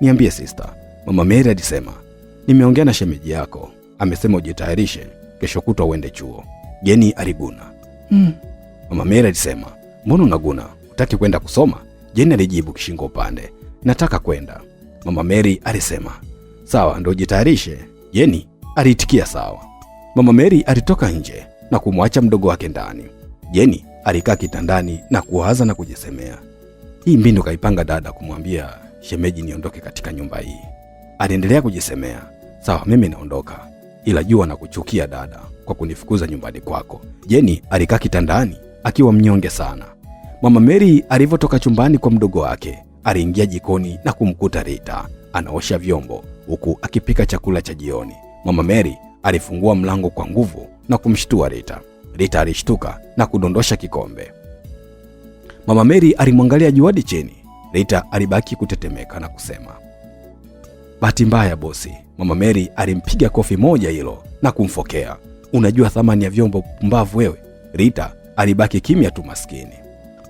Niambie sister. Mama Mary alisema, nimeongea na shemeji yako, amesema ujitayarishe, kesho kutwa uende chuo. Jeni aliguna. Mama Mary alisema, mbona unaguna? Hutaki kwenda kusoma? Jeni alijibu kishingo upande, nataka kwenda. Mama Mary alisema, sawa, ndio ujitayarishe. Jeni aliitikia sawa. Mama Mary alitoka nje na kumwacha mdogo wake ndani. Jeni alikaa kitandani na kuwaza na kujisemea, hii mbinu kaipanga dada kumwambia shemeji niondoke katika nyumba hii. Aliendelea kujisemea, sawa, mimi naondoka, ila jua na kuchukia dada kwa kunifukuza nyumbani kwako. Jeni alikaa kitandani akiwa mnyonge sana. Mama Mary alivyotoka chumbani kwa mdogo wake, aliingia jikoni na kumkuta Rita anaosha vyombo huku akipika chakula cha jioni. Mama Mary alifungua mlango kwa nguvu na kumshtua Rita. Rita alishtuka na kudondosha kikombe. Mama Mary alimwangalia juu hadi chini. Rita alibaki kutetemeka na kusema, bahati mbaya bosi. Mama Mary alimpiga kofi moja hilo na kumfokea, unajua thamani ya vyombo pumbavu wewe. Rita alibaki kimya tu maskini.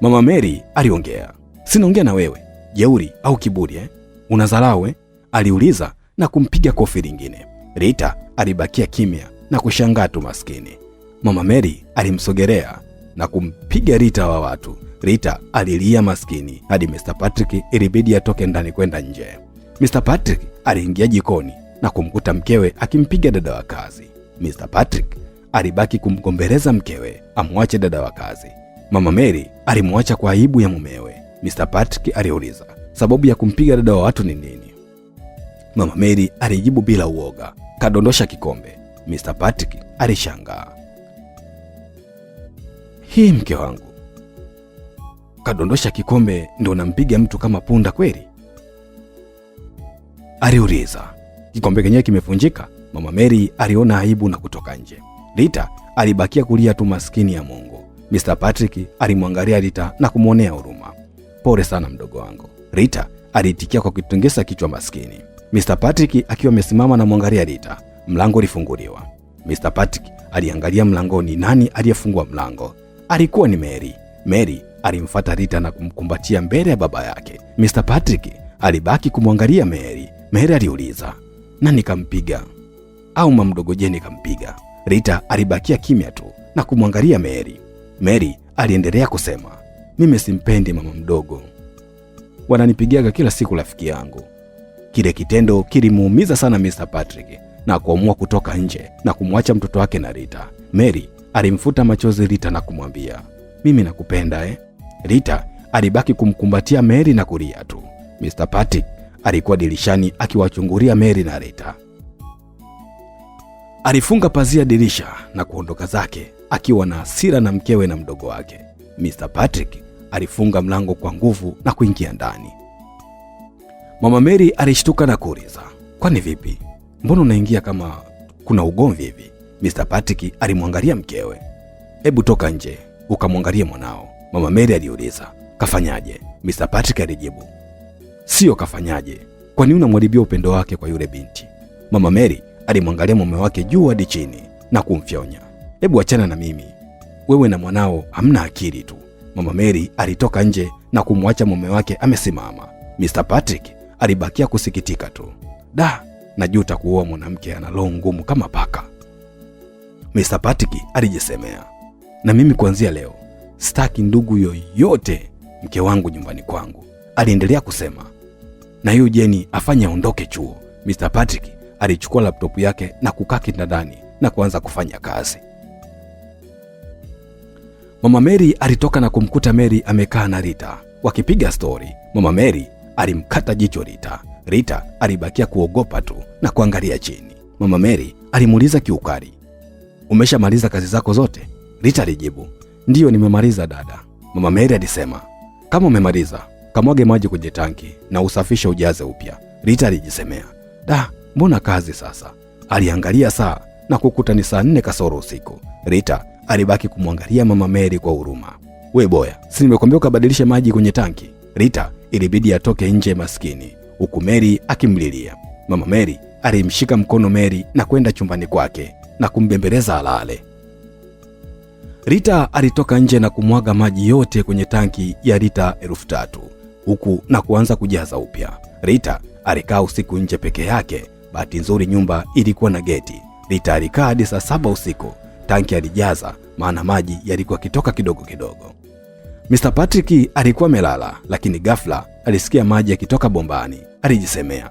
Mama Mary aliongea, sinaongea na wewe, jeuri au kiburi unadharau aliuliza na kumpiga kofi lingine. Rita alibakia kimya na kushangaa tu maskini. Mama Mary alimsogelea na kumpiga Rita wa watu. Rita alilia maskini hadi Mr. Patrick ilibidi atoke ndani kwenda nje. Mr. Patrick aliingia jikoni na kumkuta mkewe akimpiga dada wa kazi. Mr. Patrick alibaki kumgombeleza mkewe amwache dada wa kazi. Mama Mary alimwacha kwa aibu ya mumewe. Mr. Patrick aliuliza, sababu ya kumpiga dada wa watu ni nini? Mama Mary alijibu bila uoga, kadondosha kikombe. Mr. Patrick alishangaa, hii mke wangu kadondosha kikombe ndio unampiga mtu kama punda kweli? Aliuliza. Kikombe kenyewe kimevunjika. Mama Mary aliona aibu na kutoka nje. Rita alibakia kulia tu maskini ya Mungu. Mr. Patrick alimwangalia Rita na kumuonea huruma. Pole sana mdogo wangu. Rita aliitikia kwa kutungesa kichwa maskini. Mr. Patrick akiwa amesimama na mwangalia Rita. Mlango ulifunguliwa. Mr. Patrick aliangalia mlangoni, nani aliyefungua mlango? Alikuwa ni Mary. Mary alimfuata Rita na kumkumbatia mbele ya baba yake. Mr. Patrick alibaki kumwangalia Mary. Mary aliuliza, nani kampiga? Au mama mdogo Jeni kampiga? Rita alibakia kimya tu na kumwangalia Mary. Mary aliendelea kusema, mimi simpendi mama mdogo, wananipigiaga kila siku rafiki yangu. Kile kitendo kilimuumiza sana Mr. Patrick na kuamua kutoka nje na kumwacha mtoto wake na Rita. Mary alimfuta machozi Rita na kumwambia, mimi nakupenda Rita alibaki kumkumbatia Mary na kulia tu. Mr. Patrick alikuwa dirishani akiwachungulia Mary na Rita. Alifunga pazia dirisha na kuondoka zake akiwa na hasira na mkewe na mdogo wake. Mr. Patrick alifunga mlango kwa nguvu na kuingia ndani. Mama Mary alishtuka na kuuliza, kwani vipi? Mbona unaingia kama kuna ugomvi hivi? Mr. Patrick alimwangalia mkewe. Hebu toka nje ukamwangalie mwanao. Mama Mary aliuliza, kafanyaje? Mr. Patrick alijibu, sio kafanyaje, kwani unamharibia upendo wake kwa yule binti? Mama Mary alimwangalia mume wake juu hadi chini na kumfyonya, hebu achana na mimi, wewe na mwanao hamna akili tu. Mama Mary alitoka nje na kumwacha mume wake amesimama. Mr. Patrick alibakia kusikitika tu. Da, najuta kuoa mwanamke ana roho ngumu kama paka. Mr. Patrick alijisemea, na mimi kuanzia leo sitaki ndugu yoyote mke wangu nyumbani kwangu. Aliendelea kusema, na hiyo Jeni afanye aondoke chuo. Mr. Patrick alichukua laptop yake na kukaa kitandani na kuanza kufanya kazi. Mama Mary alitoka na kumkuta Mary amekaa na Rita wakipiga story. Mama Mary alimkata jicho Rita. Rita alibakia kuogopa tu na kuangalia chini. Mama Mary alimuuliza kiukali, umeshamaliza kazi zako zote? Rita alijibu, ndiyo nimemaliza dada. Mama Mary alisema, kama umemaliza, kamwage maji kwenye tanki na usafishe ujaze upya. Rita alijisemea, da, mbona kazi sasa? Aliangalia saa na kukuta ni saa 4 kasoro usiku. Rita alibaki kumwangalia Mama Mary kwa huruma. We boya, si nimekwambia ukabadilishe maji kwenye tanki? Rita ilibidi atoke nje maskini, huku Mary akimlilia. Mama Mary alimshika mkono Mary na kwenda chumbani kwake na kumbembeleza alale. Rita alitoka nje na kumwaga maji yote kwenye tanki ya lita 3000 huku na kuanza kujaza upya. Rita alikaa usiku nje peke yake. Bahati nzuri nyumba ilikuwa na geti. Rita alikaa hadi saa 7 usiku. Tanki alijaza, maana maji yalikuwa kitoka kidogo kidogo. Mr. Patrick alikuwa melala, lakini ghafla alisikia maji yakitoka bombani. Alijisemea,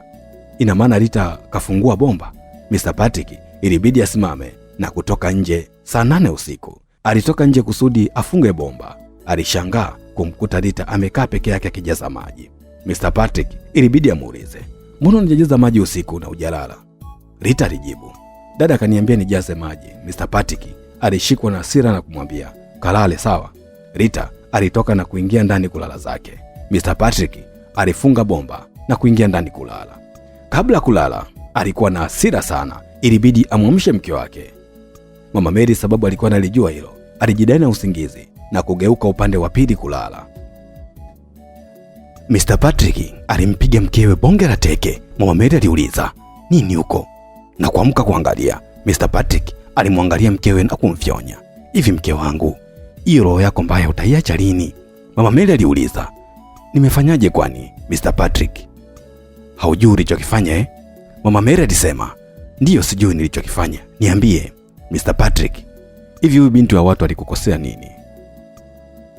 ina maana Rita kafungua bomba. Mr. Patrick ilibidi asimame na kutoka nje saa 8 usiku. Alitoka nje kusudi afunge bomba. Alishangaa kumkuta Rita amekaa peke yake akijaza maji. Mr. Patrick ilibidi amuulize, mbona unajaza maji usiku na hujalala? Rita alijibu, dada akaniambia nijaze maji. Mr. Patrick alishikwa na hasira na kumwambia, kalale sawa. Rita alitoka na kuingia ndani kulala zake. Mr. Patrick alifunga bomba na kuingia ndani kulala. Kabla kulala, alikuwa na hasira sana. Ilibidi amwamshe mke wake. Mama Mary, sababu alikuwa analijua hilo, alijidai na usingizi na kugeuka upande wa pili kulala. Mr. Patrick alimpiga mkewe bonge la teke. Mama Mary aliuliza, nini huko? Na kuamka kuangalia. Mr. Patrick alimwangalia mkewe na kumfyonya, hivi mke wangu, hiyo roho yako mbaya utaiacha lini? Mama Mary aliuliza, nimefanyaje kwani? Mr. Patrick, haujui ulichokifanya eh? Mama Mary alisema, ndiyo sijui nilichokifanya, niambie. Mr. Patrick, hivi huyu binti wa watu alikukosea nini?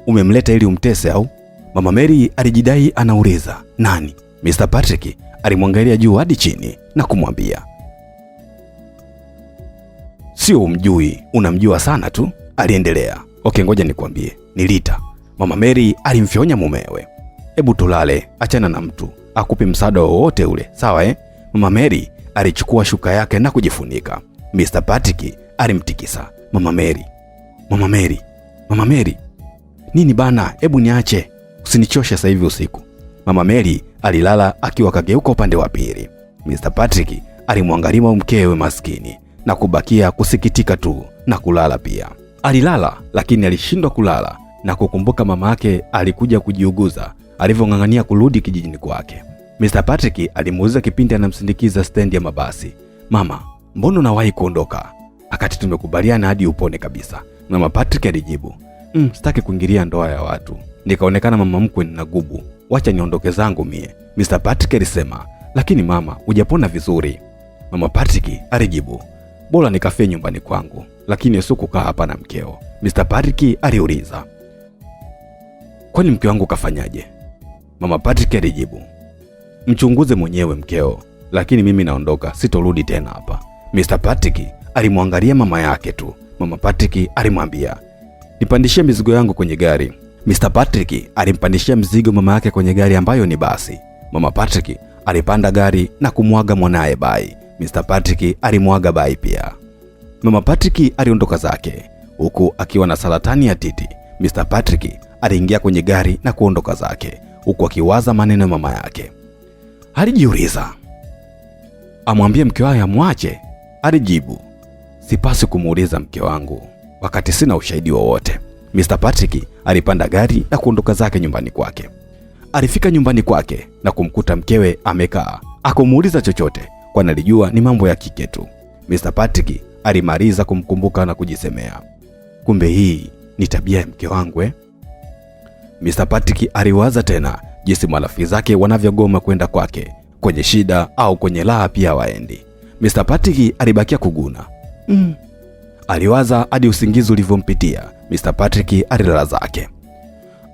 Umemleta ili umtese au? Mama Mary alijidai anauliza, nani? Mr. Patrick alimwangalia juu hadi chini na kumwambia, sio umjui, unamjua sana tu. Aliendelea, okay, ngoja nikwambie, ni Rita. Mama Mary alimfyonya mumewe, hebu tulale, achana na mtu akupe msaada wowote ule, sawa eh? Mama Mary alichukua shuka yake na kujifunika. Mr. Patrick alimtikisa. Mama Mary, nini bana, hebu niache, usinichoshe sasa hivi usiku. Mama Mary alilala akiwa kageuka upande wa pili. Mr. Patrick alimwangalia mkewe maskini na kubakia kusikitika tu na kulala pia. Alilala lakini alishindwa kulala na kukumbuka mama yake alikuja kujiuguza alivyong'ang'ania kurudi kijijini kwake. Mr. Patrick alimuuliza kipindi anamsindikiza stendi ya mabasi, mama, mbona unawahi kuondoka akati tumekubaliana hadi upone kabisa? Mama Patrick alijibu, sitaki kuingilia ndoa ya watu, nikaonekana mama mkwe na gubu, wacha niondoke zangu mie. Mr. Patrick alisema, lakini mama, hujapona vizuri. Mama Patrick alijibu, bora nikafie nyumbani kwangu, lakini usikukaa hapa na mkeo. Mr. Patrick aliuliza, kwani mke wangu kafanyaje? Mama Patrick alijibu, mchunguze mwenyewe mkeo, lakini mimi naondoka, sitorudi tena hapa. Mr. Patrick alimwangalia mama yake tu. Mama Patrick alimwambia, nipandishie mizigo yangu kwenye gari. Mr. Patrick alimpandishia mzigo mama yake kwenye gari ambayo ni basi. Mama Patrick alipanda gari na kumwaga mwanae bai. Mr. Patrick alimwaga bai pia. Mama Patrick aliondoka zake huku akiwa na saratani ya titi. Mr. Patrick aliingia kwenye gari na kuondoka zake huku akiwaza maneno ya mama yake. Alijiuliza, amwambie mke wake amwache? Alijibu, sipasi kumuuliza mke wangu wakati sina ushahidi wowote. Mr. Patrick alipanda gari na kuondoka zake nyumbani kwake. Alifika nyumbani kwake na kumkuta mkewe amekaa. Hakumuuliza chochote kwani alijua ni mambo ya kike tu. Mr. Patrick alimaliza kumkumbuka na kujisemea, kumbe hii ni tabia ya mke wangu eh? Mr. Patrick aliwaza tena jinsi marafiki zake wanavyogoma kwenda kwake kwenye shida au kwenye raha pia waendi. Mr. Patrick alibakia kuguna. Aliwaza hadi usingizi ulivyompitia. Mr. Patrick alilala zake.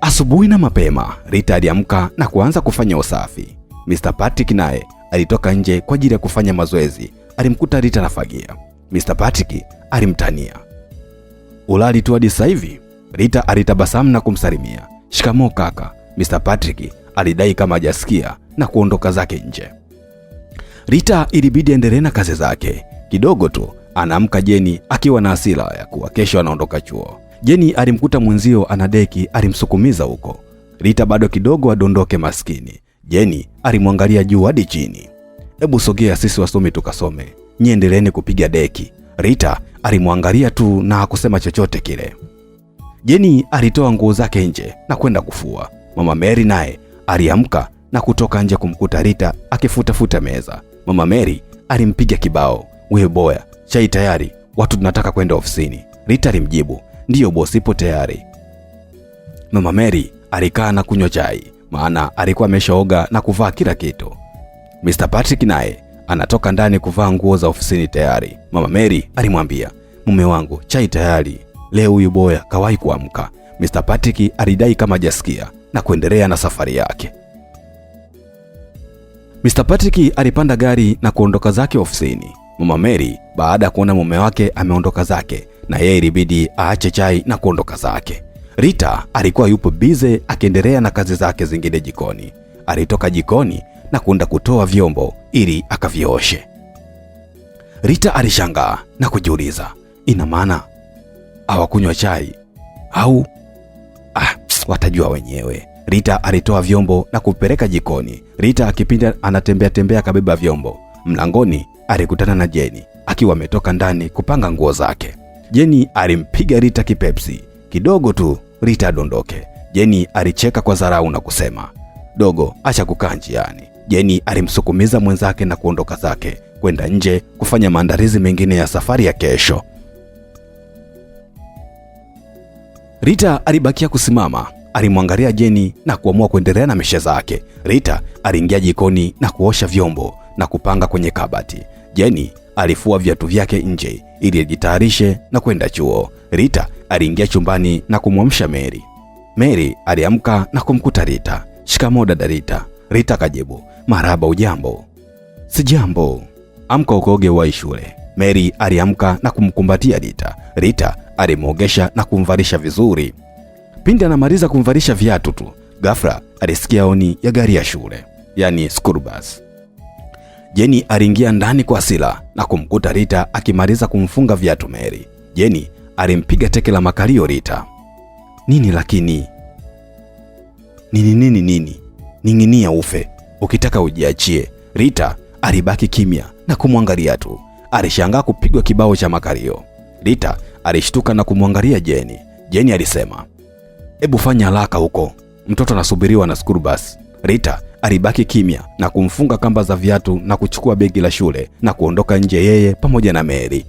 Asubuhi na mapema Rita aliamka na kuanza kufanya usafi. Mr. Patrick naye alitoka nje kwa ajili ya kufanya mazoezi. Alimkuta Rita anafagia. Mr. Patrick alimtania, ulali tu hadi sasa hivi? Rita alitabasamu na kumsalimia, shikamoo kaka. Mr. Patrick alidai kama hajasikia na kuondoka zake nje. Rita ilibidi endelee na kazi zake. Kidogo tu anaamka Jeni akiwa na hasira ya kuwa kesho anaondoka chuo. Jeni alimkuta mwenzio anadeki, alimsukumiza huko. Rita bado kidogo adondoke maskini. Jeni alimwangalia juu hadi chini. Hebu sogea sisi wasomi tukasome, niendeleeni kupiga deki. Rita alimwangalia tu na hakusema chochote kile. Jeni alitoa nguo zake nje na kwenda kufua. Mama Mary naye aliamka na kutoka nje kumkuta Rita akifuta meza. Mama Mary alimpiga kibao, wewe boya, chai tayari, watu tunataka kwenda ofisini. Rita alimjibu, ndiyo bosi, ipo tayari. Mama Mary alikaa na kunywa chai, maana alikuwa ameshaoga na kuvaa kila kitu. Mr. Patrick naye anatoka ndani kuvaa nguo za ofisini tayari. Mama Mary alimwambia, mume wangu, chai tayari. Leo huyu boya kawahi kuamka. Mr. Patrick alidai kama hajasikia na kuendelea na safari yake. Mr. Patrick alipanda gari na kuondoka zake ofisini. Mama Mary baada ya kuona mume wake ameondoka zake, na yeye ilibidi aache chai na kuondoka zake. Rita alikuwa yupo bize akiendelea na kazi zake zingine jikoni. Alitoka jikoni na kuenda kutoa vyombo ili akavioshe. Rita alishangaa na kujiuliza, ina maana hawakunywa chai au watajua wenyewe. Rita alitoa vyombo na kupeleka jikoni. Rita akipinda anatembea kabeba vyombo. Mlangoni alikutana na Jenny akiwa ametoka ndani kupanga nguo zake. Jenny alimpiga Rita kipepsi kidogo tu Rita adondoke. Jenny alicheka kwa dharau na kusema, dogo, acha kukaa njiani. Jenny alimsukumiza mwenzake na kuondoka zake kwenda nje kufanya maandalizi mengine ya safari ya kesho. Rita alibakia kusimama. Alimwangalia Jenny na kuamua kuendelea na mishe zake. Rita aliingia jikoni na kuosha vyombo na kupanga kwenye kabati. Jenny alifua viatu vyake nje ili ajitayarishe na kwenda chuo. Rita aliingia chumbani na kumwamsha Mary. Mary aliamka na kumkuta Rita. Shikamoo dada Rita. Rita akajibu, marahaba, ujambo? Sijambo. Amka ukoge wahi shule. Mary aliamka na kumkumbatia Rita. Rita alimwogesha na kumvalisha vizuri. Pindi anamaliza kumvalisha viatu tu, ghafla alisikia honi ya gari ya shule, yani school bus. Jenny aliingia ndani kwa hasira na kumkuta Rita akimaliza kumfunga viatu Mary. Jenny alimpiga teke la makalio Rita. Nini lakini? Nini? Ninginia ufe. Ukitaka ujiachie. Rita alibaki kimya na kumwangalia tu. Alishangaa kupigwa kibao cha makalio. Rita alishtuka na kumwangalia Jenny. Jenny alisema, hebu fanya haraka huko, mtoto anasubiriwa na school bus. Rita alibaki kimya na kumfunga kamba za viatu na kuchukua begi la shule na kuondoka nje yeye pamoja na Mary.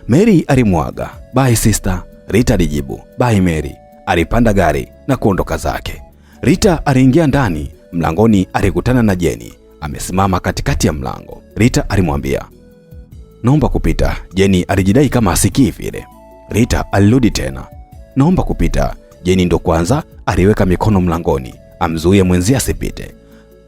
Mary alimwaga, bye sister. Rita alijibu, bye Mary. Alipanda gari na kuondoka zake. Rita aliingia ndani. Mlangoni alikutana na Jenny amesimama katikati ya mlango. Rita alimwambia, naomba kupita. Jenny alijidai kama asikii vile. Rita alirudi tena, naomba kupita. Jenny ndo kwanza aliweka mikono mlangoni amzuie mwenzie asipite.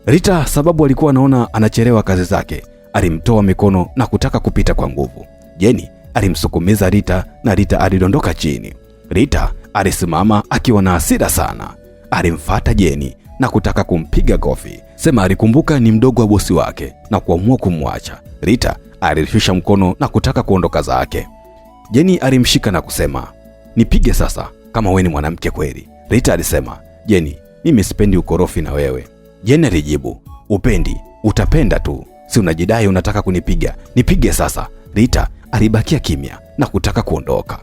Rita sababu alikuwa anaona anachelewa kazi zake, alimtoa mikono na kutaka kupita kwa nguvu. Jenny alimsukumiza Rita na Rita alidondoka chini. Rita alisimama akiwa na hasira sana. Alimfuata Jenny na kutaka kumpiga kofi. Sema alikumbuka ni mdogo wa bosi wake na kuamua kumwacha. Rita alirusha mkono na kutaka kuondoka zake. Jenny alimshika na kusema, nipige sasa kama wewe ni mwanamke kweli. Rita alisema, Jenny, mimi sipendi ukorofi na wewe. Jenny alijibu, upendi, utapenda tu. Si unajidai unataka kunipiga, nipige sasa. Rita alibakia kimya na kutaka kuondoka.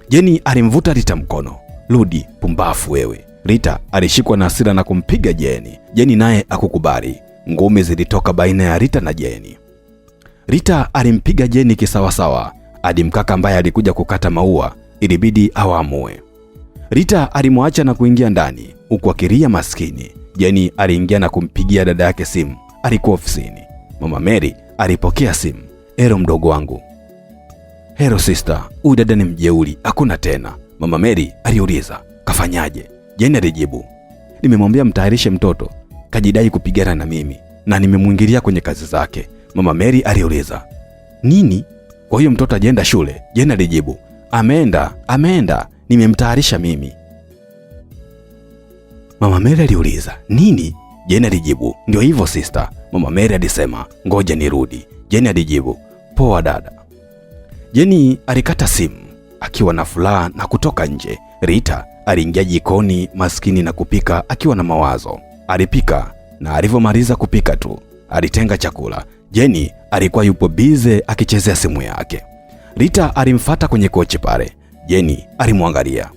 Jenny alimvuta Rita mkono, rudi, pumbafu wewe. Rita alishikwa na hasira na kumpiga Jenny. Jenny naye akukubali. Ngumi zilitoka baina ya Rita na Jenny. Rita alimpiga Jenny kisawasawa hadi mkaka ambaye alikuja kukata maua ilibidi awaamue. Rita alimwacha na kuingia ndani huku akilia maskini. Jenny aliingia na kumpigia dada yake simu. Alikuwa ofisini. Mama Mary alipokea simu. Hero mdogo wangu. Hero sister, huyu dada ni mjeuri, hakuna tena. Mama Mary aliuliza, kafanyaje? Jenny alijibu, nimemwambia mtayarishe mtoto, kajidai kupigana na mimi na nimemwingilia kwenye kazi zake. Mama Mary aliuliza, nini? Kwa hiyo mtoto ajeenda shule? Jenny alijibu, ameenda, nimemtayarisha mimi. Mama Mary aliuliza, nini? Jenny alijibu, ndio hivyo sister. Mama Mary alisema, ngoja nirudi. Jenny alijibu, poa dada. Jenny alikata simu akiwa na furaha na kutoka nje. Rita aliingia jikoni maskini na kupika akiwa na mawazo. Alipika na alivyomaliza kupika tu alitenga chakula. Jenny alikuwa yupo bize akichezea simu yake. Rita alimfuata kwenye kochi pale. Jenny alimwangalia.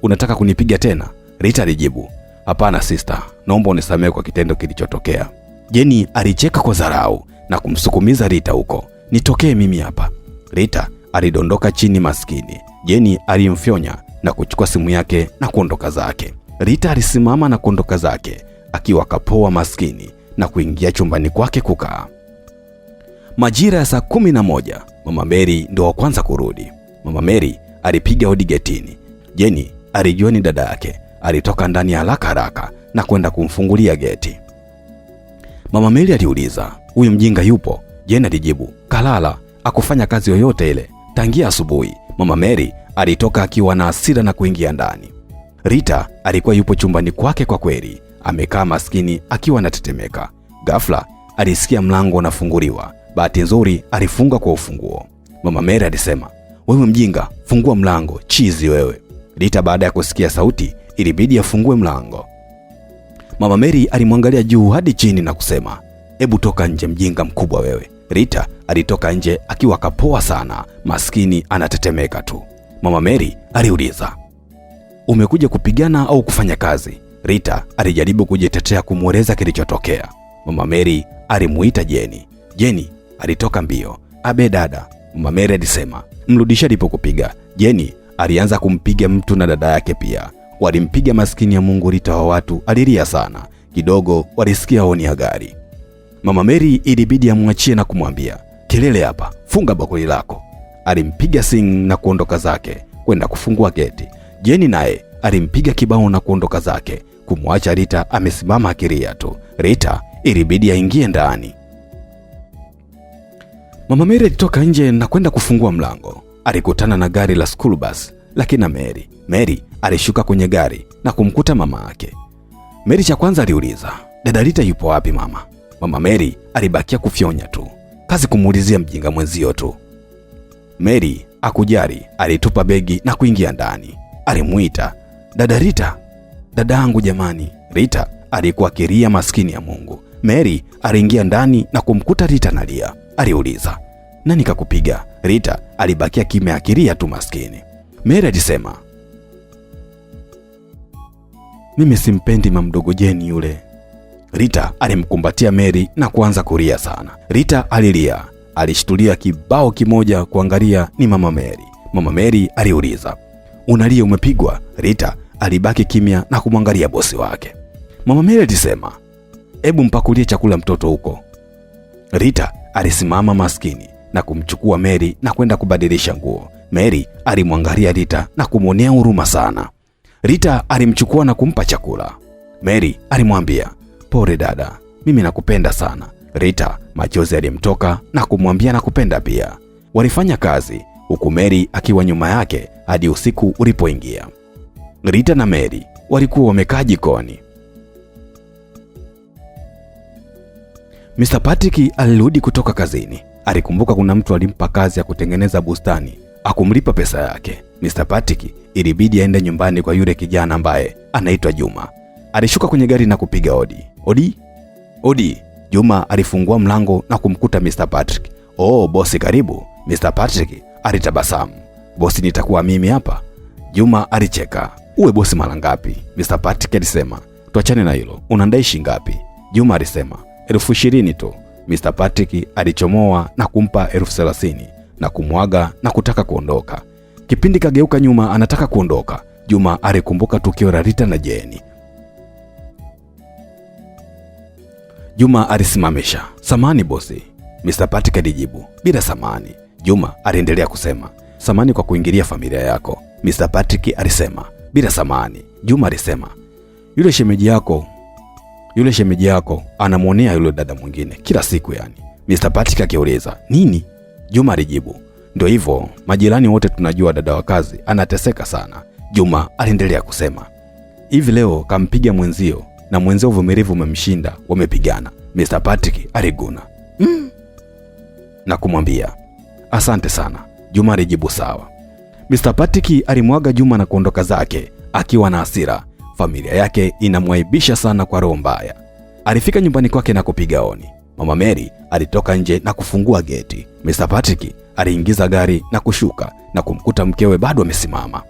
Unataka kunipiga tena? Rita alijibu, hapana sister, naomba unisamehe kwa kitendo kilichotokea. Jenny alicheka kwa dharau na kumsukumiza Rita huko, nitokee mimi hapa. Rita alidondoka chini maskini. Jeni alimfyonya na kuchukua simu yake na kuondoka zake. Rita alisimama na kuondoka zake akiwa kapoa maskini na kuingia chumbani kwake kukaa. Majira ya saa 11 Mama Mary ndo wa kwanza kurudi. Mama Mary alipiga hodi getini. Jeni alijua ni dada yake. Alitoka ndani haraka na kwenda kumfungulia geti. Mama Mary aliuliza, "Huyu mjinga yupo?" Jeni alijibu, "Kalala, akufanya kazi yoyote ile tangia asubuhi." Mama Mary alitoka akiwa na hasira na kuingia ndani. Rita alikuwa yupo chumbani kwake kwa kweli, amekaa maskini akiwa anatetemeka. Ghafla alisikia mlango unafunguliwa. Bahati nzuri alifunga kwa ufunguo. Mama Mary alisema, "Wewe mjinga, fungua mlango, chizi wewe." Rita baada ya kusikia sauti ilibidi afungue mlango. Mama Mary alimwangalia juu hadi chini na kusema, "Hebu toka nje mjinga mkubwa wewe." Rita alitoka nje akiwa kapoa sana, maskini anatetemeka tu. Mama Mary aliuliza, "Umekuja kupigana au kufanya kazi?" Rita alijaribu kujitetea kumweleza kilichotokea. Mama Mary alimuita Jeni. Jeni alitoka mbio. "Abe dada." Mama Mary alisema, "Mrudishe alipokupiga." Jeni alianza kumpiga mtu na dada yake pia. Walimpiga maskini ya Mungu. Rita wa watu alilia sana. Kidogo walisikia honi ya gari. Mama Mary ilibidi amwachie na kumwambia, "Kelele hapa, funga bakuli lako." Alimpiga sing na kuondoka zake kwenda kufungua geti. Jeni naye alimpiga kibao na kuondoka zake, kumwacha Rita amesimama akilia tu. Rita ilibidi aingie ndani. Mama Mary alitoka nje na kwenda kufungua mlango. Alikutana na gari la school bus lakini na Mary. Mary alishuka kwenye gari na kumkuta mama yake. Mary cha kwanza aliuliza, "Dada Rita yupo wapi mama?" Mama Mary alibakia kufyonya tu. Kazi kumuulizia mjinga mwenzio tu. Mary akujari, alitupa begi na kuingia ndani. Alimuita, "Dada Rita." "Dada yangu jamani." Rita alikuwa akilia maskini ya Mungu. Mary aliingia ndani na kumkuta Rita analia. Aliuliza, "Nani kakupiga?" Rita alibakia kimya akilia tu maskini. Mary alisema, "Mimi simpendi mamdogo Jeni yule." Rita alimkumbatia Mary na kuanza kulia sana. Rita alilia, alishtulia kibao kimoja kuangalia ni Mama Mary. Mama Mary aliuliza, "Unalia umepigwa?" Rita alibaki kimya na kumwangalia bosi wake. Mama Mary alisema, "Hebu mpakulie chakula mtoto huko." Rita alisimama maskini na kumchukua Mary na kwenda kubadilisha nguo. Mary alimwangalia Rita na kumwonea huruma sana. Rita alimchukua na kumpa chakula. Mary alimwambia, "Pole dada, mimi nakupenda sana." Rita machozi alimtoka na kumwambia nakupenda pia. Walifanya kazi huku Mary akiwa nyuma yake hadi usiku ulipoingia. Rita na Mary walikuwa wamekaa jikoni. Mr. Patrick alirudi kutoka kazini. Alikumbuka kuna mtu alimpa kazi ya kutengeneza bustani, akumlipa pesa yake. Mr. Patrick ilibidi aende nyumbani kwa yule kijana ambaye anaitwa Juma. Alishuka kwenye gari na kupiga hodi. "Odi? Odi." Juma alifungua mlango na kumkuta Mr. Patrick. "Oh, bosi karibu." Mr. Patrick alitabasamu. "Bosi nitakuwa mimi hapa." Juma alicheka. "Uwe bosi mara ngapi?" Mr. Patrick alisema, "Tuachane na hilo. Unadai shilingi ngapi?" Juma alisema, 20,000 tu. Mr. Patrick alichomoa na kumpa 30,000 na kumwaga na kutaka kuondoka. Kipindi kageuka nyuma anataka kuondoka, Juma alikumbuka tukio la Rita na Jeni. Juma alisimamisha. "Samani bosi." Mr. Patrick alijibu, "Bila samani." Juma aliendelea kusema, "Samani kwa kuingilia familia yako." Mr. Patrick alisema, "Bila samani." Juma alisema, Yule shemeji yako anamuonea yule dada mwingine kila siku yani." Mr. Patrick akiuliza, "Nini?" Juma alijibu, "Ndio hivyo, majirani wote tunajua dada wa kazi anateseka sana." Juma aliendelea kusema, "Hivi leo kampiga mwenzio na mwenzio uvumilivu umemshinda, wamepigana." Mr. Patrick aliguna na kumwambia, "Asante sana." Juma alijibu sawa. Mr. Patrick alimwaga Juma na kuondoka zake akiwa na hasira. Familia yake inamwaibisha sana kwa roho mbaya. Alifika nyumbani kwake na kupiga honi. Mama Mary alitoka nje na kufungua geti. Mr. Patrick aliingiza gari na kushuka na kumkuta mkewe bado amesimama.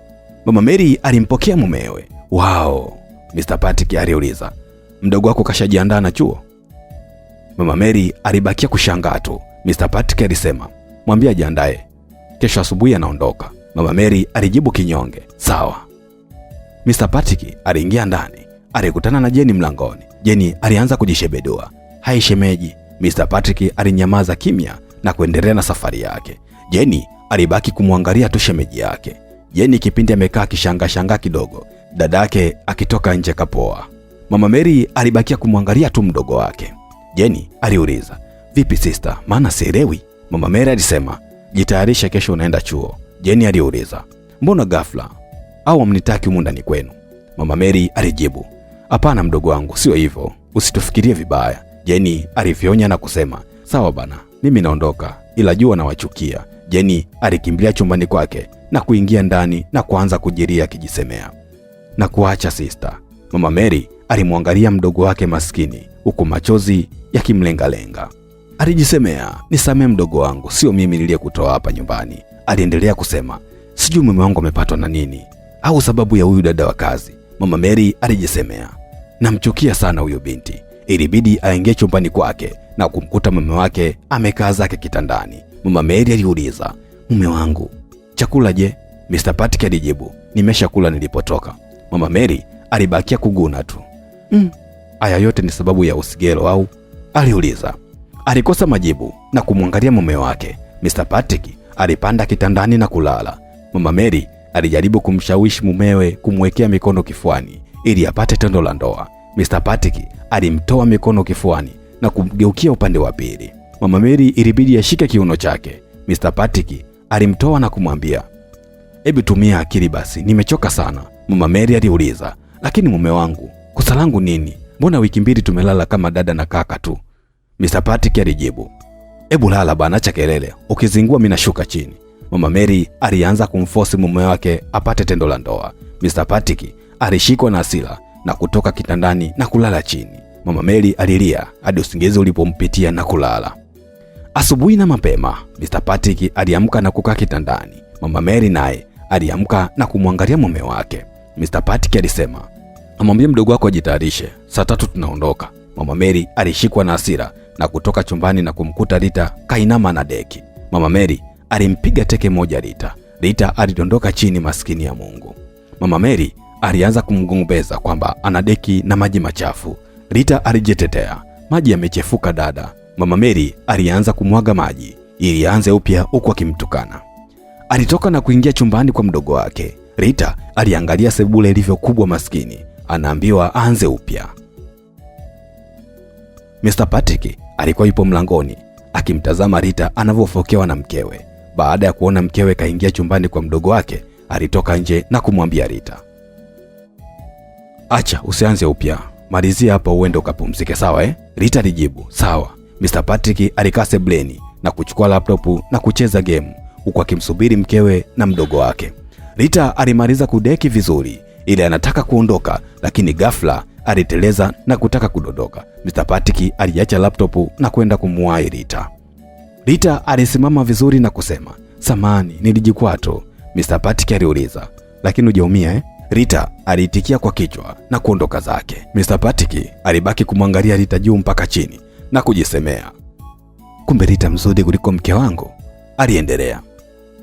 Mama Mary alimpokea mumewe. "Wow." Mr. Patrick aliuliza, "Mdogo wako kashajiandaa na chuo?" Mama Mary alibakia kushangaa tu. Mr. Patrick alisema, "Mwambie ajiandae. Kesho asubuhi anaondoka." Mama Mary alijibu kinyonge, sawa. Mr. Patrick aliingia ndani, alikutana na Jeni mlangoni. Jeni alianza kujishebedua. Hai shemeji. Mr. Patrick alinyamaza kimya na kuendelea na safari yake. Jeni alibaki kumwangalia tu shemeji yake. Jeni kipindi amekaa kishanga kidogo, dadake akitoka nje kapoa. Mama Mary alibakia kumwangalia tu mdogo wake. Jeni aliuliza, vipi sister, maana sielewi. Mama Mary alisema, jitayarisha, kesho unaenda chuo. Jeni aliuliza, mbona ghafla, au amnitaki humu ndani kwenu? Mama Mary alijibu, hapana mdogo wangu, sio hivyo, usitufikirie vibaya. Jeni alifyonya na kusema, sawa bana, mimi naondoka, ila jua nawachukia. Jeni alikimbia chumbani kwake na kuingia ndani na kuanza kujiria akijisemea, na kuacha sister. Mama Mary alimwangalia mdogo wake maskini huku machozi yakimlengalenga. Alijisemea, nisamee mdogo wangu, sio mimi niliyekutoa hapa nyumbani. Aliendelea kusema, sijui mume wangu amepatwa na nini au sababu ya huyu dada wa kazi. Mama Mary alijisemea, namchukia sana huyo binti. Ilibidi aingie chumbani kwake na kumkuta mume wake amekaa zake kitandani. Mama Mary aliuliza, mume wangu, chakula je? Mr. Patrick alijibu, nimeshakula nilipotoka. Mama Mary alibakia kuguna tu. Haya yote ni sababu ya usigelo au? Aliuliza. Alikosa majibu na kumwangalia mume wake. Mr. Patrick alipanda kitandani na kulala. Mama Mary alijaribu kumshawishi mumewe kumwekea mikono kifuani ili apate tendo la ndoa. Mr. Patrick alimtoa mikono kifuani na kumgeukia upande wa pili. Mama Mary ilibidi ashike kiuno chake. Mr. Patrick alimtoa na kumwambia, hebu tumia akili basi, nimechoka sana. Mama Mary aliuliza, lakini mume wangu, kosa langu nini? Mbona wiki mbili tumelala kama dada na kaka tu? Mr. Patrick alijibu, hebu lala bana, acha kelele, ukizingua mimi nashuka chini. Mama Mary alianza kumforce mume wake apate tendo la ndoa. Mr. Patrick alishikwa na hasira na kutoka kitandani na kulala chini. Mama Mary alilia hadi usingizi ulipompitia na kulala. Asubuhi na mapema, Mr. Patrick aliamka na kukaa kitandani. Mama Mary naye aliamka na kumwangalia mume wake. Mr. Patrick alisema, amwambie mdogo wako ajitayarishe, saa 3 tunaondoka. Mama Mary alishikwa na hasira na kutoka chumbani na kumkuta Rita kainama na deki. Mama Mary alimpiga teke moja Rita. Rita alidondoka chini, maskini ya Mungu. Mama Mary alianza kumgombeza kwamba ana deki na maji machafu. Rita alijitetea, maji yamechefuka dada. Mama Mary alianza kumwaga maji ili aanze upya huku akimtukana. Alitoka na kuingia chumbani kwa mdogo wake. Rita aliangalia sebule ilivyo kubwa, maskini anaambiwa aanze upya. Mr. Patrick alikuwa yupo mlangoni akimtazama Rita anavyofokewa na mkewe. Baada ya kuona mkewe kaingia chumbani kwa mdogo wake, alitoka nje na kumwambia Rita, acha usianze upya, malizia hapa uende ukapumzike, sawa eh? Rita alijibu, sawa. Mr. Patrick alikaa sebleni na kuchukua laptop na kucheza game huku akimsubiri mkewe na mdogo wake. Rita alimaliza kudeki vizuri ili anataka kuondoka, lakini ghafla aliteleza na kutaka kudondoka. Mr. Patrick aliacha laptop na kwenda kumwahi Rita. Rita alisimama vizuri na kusema, samani, nilijikwaa tu. Mr. Patrick aliuliza, lakini hujaumia eh? Rita aliitikia kwa kichwa na kuondoka zake. Mr. Patrick alibaki kumwangalia Rita juu mpaka chini na kujisemea, kumbe Rita mzuri kuliko mke wangu. Aliendelea,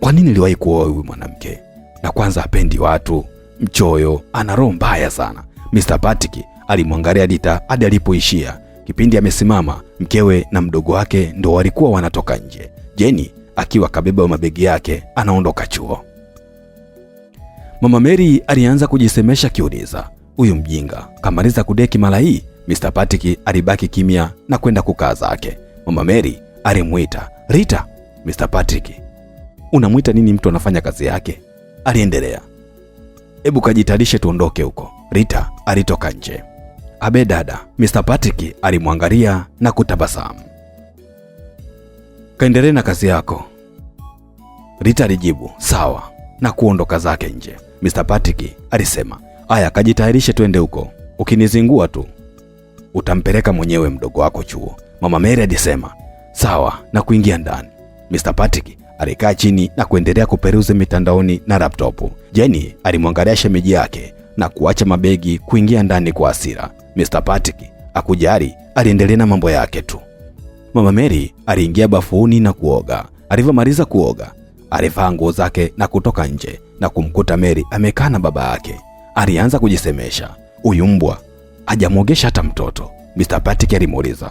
kwa nini niliwahi kuoa huyu mwanamke? Na kwanza hapendi watu, mchoyo, ana roho mbaya sana. Mr. Patrick alimwangalia Rita hadi alipoishia. Kipindi amesimama, mkewe na mdogo wake ndo walikuwa wanatoka nje. Jeni akiwa kabeba mabegi yake anaondoka chuo. Mama Mary alianza kujisemesha kiuliza, huyu mjinga kamaliza kudeki mara hii? Mr. Patrick alibaki kimya na kwenda kukaa zake. Mama Mary alimuita, Rita. Mr. Patrick, unamuita nini mtu anafanya kazi yake? Aliendelea, hebu kajitayarishe tuondoke huko. Rita alitoka nje. Abe dada. Mr. Patrick alimwangalia na kutabasamu. Kaendelee na kazi yako. Rita alijibu, sawa, na kuondoka zake nje. Mr. Patrick alisema, aya, kajitayarishe twende huko, ukinizingua tu utampeleka mwenyewe mdogo wako chuo. Mama Mary alisema, sawa, na kuingia ndani. Mr. Patrick alikaa chini na kuendelea kuperuzi mitandaoni na laptop. Jenny alimwangalia shemeji yake na kuacha mabegi kuingia ndani kwa hasira. Mr. Patrick akujari, aliendelea na mambo yake tu. Mama Mary aliingia bafuni na kuoga. Alivyomaliza kuoga, alivaa nguo zake na kutoka nje na kumkuta Mary amekaa na baba yake. Alianza kujisemesha, huyu mbwa hajamwogesha hata mtoto. Mr. Patrick alimuuliza,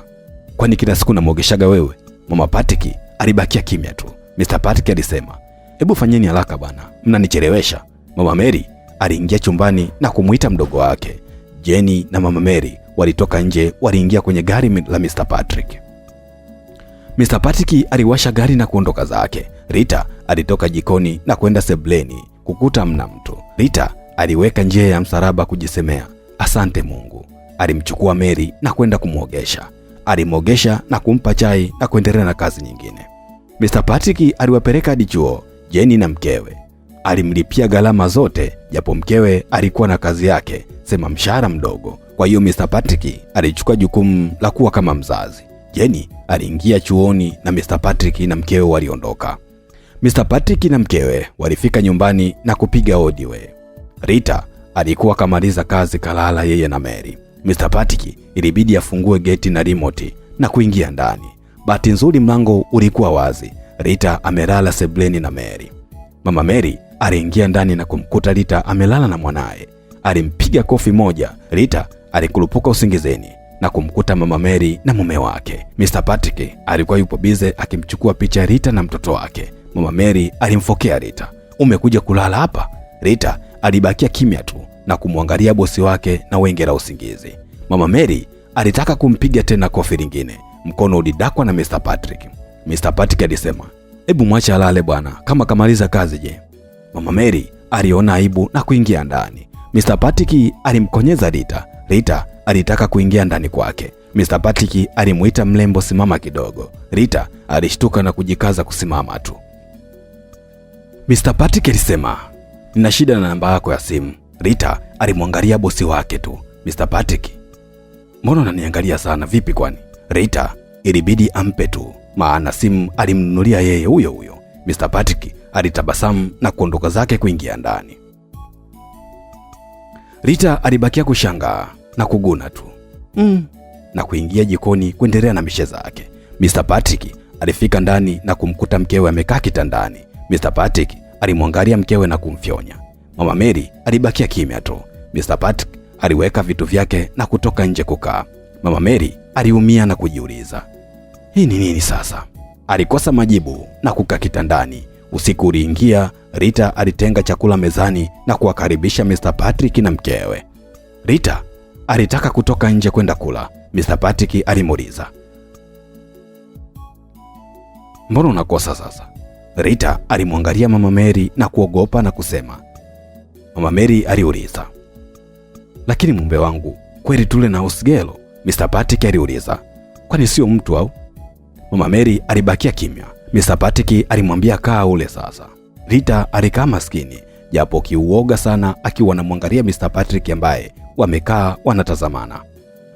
kwani kila siku namwogeshaga wewe? Mama Patrick alibakia kimya tu. Mr. Patrick alisema, hebu fanyeni haraka bwana, mnanichelewesha. Mama Mary aliingia chumbani na kumuita mdogo wake. Jenny na Mama Mary walitoka nje, waliingia kwenye gari la Mr. Patrick. Mr. Patrick aliwasha gari na kuondoka zake. Rita alitoka jikoni na kwenda sebuleni kukuta mna mtu. Rita aliweka njia ya msalaba kujisemea, asante Mungu. Alimchukua Mary na kwenda kumwogesha. Alimwogesha na kumpa chai na kuendelea na kazi nyingine. Mr. Patrick aliwapeleka hadi chuo Jenny na mkewe. Alimlipia gharama zote, japo mkewe alikuwa na kazi yake, sema mshahara mdogo. Kwa hiyo Mr. Patrick alichukua jukumu la kuwa kama mzazi. Jenny aliingia chuoni na Mr. Patrick na mkewe waliondoka. Mr. Patrick na mkewe walifika nyumbani na kupiga hodi. Rita alikuwa kamaliza kazi kalala yeye na Mary. Mr. Patrick ilibidi afungue geti na remote na kuingia ndani. Bahati nzuri mlango ulikuwa wazi. Rita amelala sebuleni na Mary. Mama Mary aliingia ndani na kumkuta Rita amelala na mwanae. Alimpiga kofi moja. Rita alikulupuka usingizeni na kumkuta Mama Mary na mume wake. Mr. Patrick alikuwa yupo bize akimchukua picha ya Rita na mtoto wake. Mama Mary alimfokea Rita, umekuja kulala hapa? Rita alibakia kimya tu na kumwangalia bosi wake na wenge la usingizi. Mama Mary alitaka kumpiga tena kofi lingine, mkono ulidakwa na Mr. Patrick. Mr. Patrick alisema, hebu mwache alale bwana, kama kamaliza kazi je. Mama Mary aliona aibu na kuingia ndani. Mr. Patrick alimkonyeza Rita. Rita alitaka kuingia ndani kwake. Mr. Patrick alimuita mlembo, simama kidogo. Rita alishtuka na kujikaza kusimama tu. Mr. Patrick alisema, nina shida na namba yako ya simu. Rita alimwangalia bosi wake tu. Mr. Patrick, mbona unaniangalia sana, vipi kwani? Rita ilibidi ampe tu, maana simu alimnunulia yeye huyo huyo. Mr. Patrick alitabasamu na kuondoka zake kuingia ndani. Rita alibakia kushangaa na kuguna tu na kuingia jikoni kuendelea na mishe zake. Mr. Patrick alifika ndani na kumkuta mkewe amekaa kitandani. Mr. Patrick alimwangalia mkewe na kumfyonya. Mama Mary alibakia kimya tu. Mr. Patrick aliweka vitu vyake na kutoka nje kukaa. Mama Mary aliumia na kujiuliza, hii ni nini sasa? Alikosa majibu na kukaa kitandani. Usiku uliingia. Rita alitenga chakula mezani na kuwakaribisha Mr. Patrick na mkewe. Rita alitaka kutoka nje kwenda kula. Mr. Patrick alimuuliza, mbona unakosa sasa? Rita alimwangalia Mama Mary na kuogopa na kusema. Mama Mary aliuliza, lakini mume wangu, kweli tule na usigelo? Mr. Patrick aliuliza, kwani sio mtu au? Mama Mary alibakia kimya. Mr. Patrick alimwambia kaa ule sasa. Rita alikaa maskini, japo kiuoga sana, akiwa anamwangalia Mr. Patrick ambaye wamekaa wanatazamana.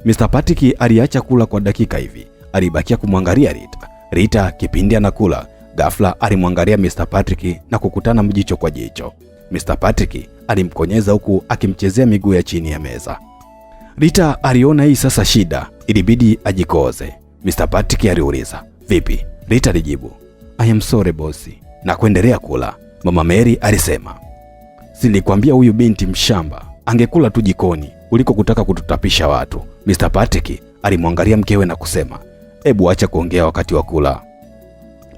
Mr. Patrick aliacha kula kwa dakika hivi, alibakia kumwangalia Rita. Rita kipindi anakula, ghafla alimwangalia Mr. Patrick na kukutana mjicho kwa jicho. Mr. Patrick alimkonyeza huku akimchezea miguu ya chini ya meza. Rita aliona hii sasa shida, ilibidi ajikoze. Mr. Patrick aliuliza, vipi? Rita alijibu, I am sorry bosi, na kuendelea kula. Mama Mary alisema, silikwambia huyu binti mshamba angekula tu jikoni kuliko kutaka kututapisha watu. Mr. Patrick alimwangalia mkewe na kusema, hebu acha kuongea wakati wa kula.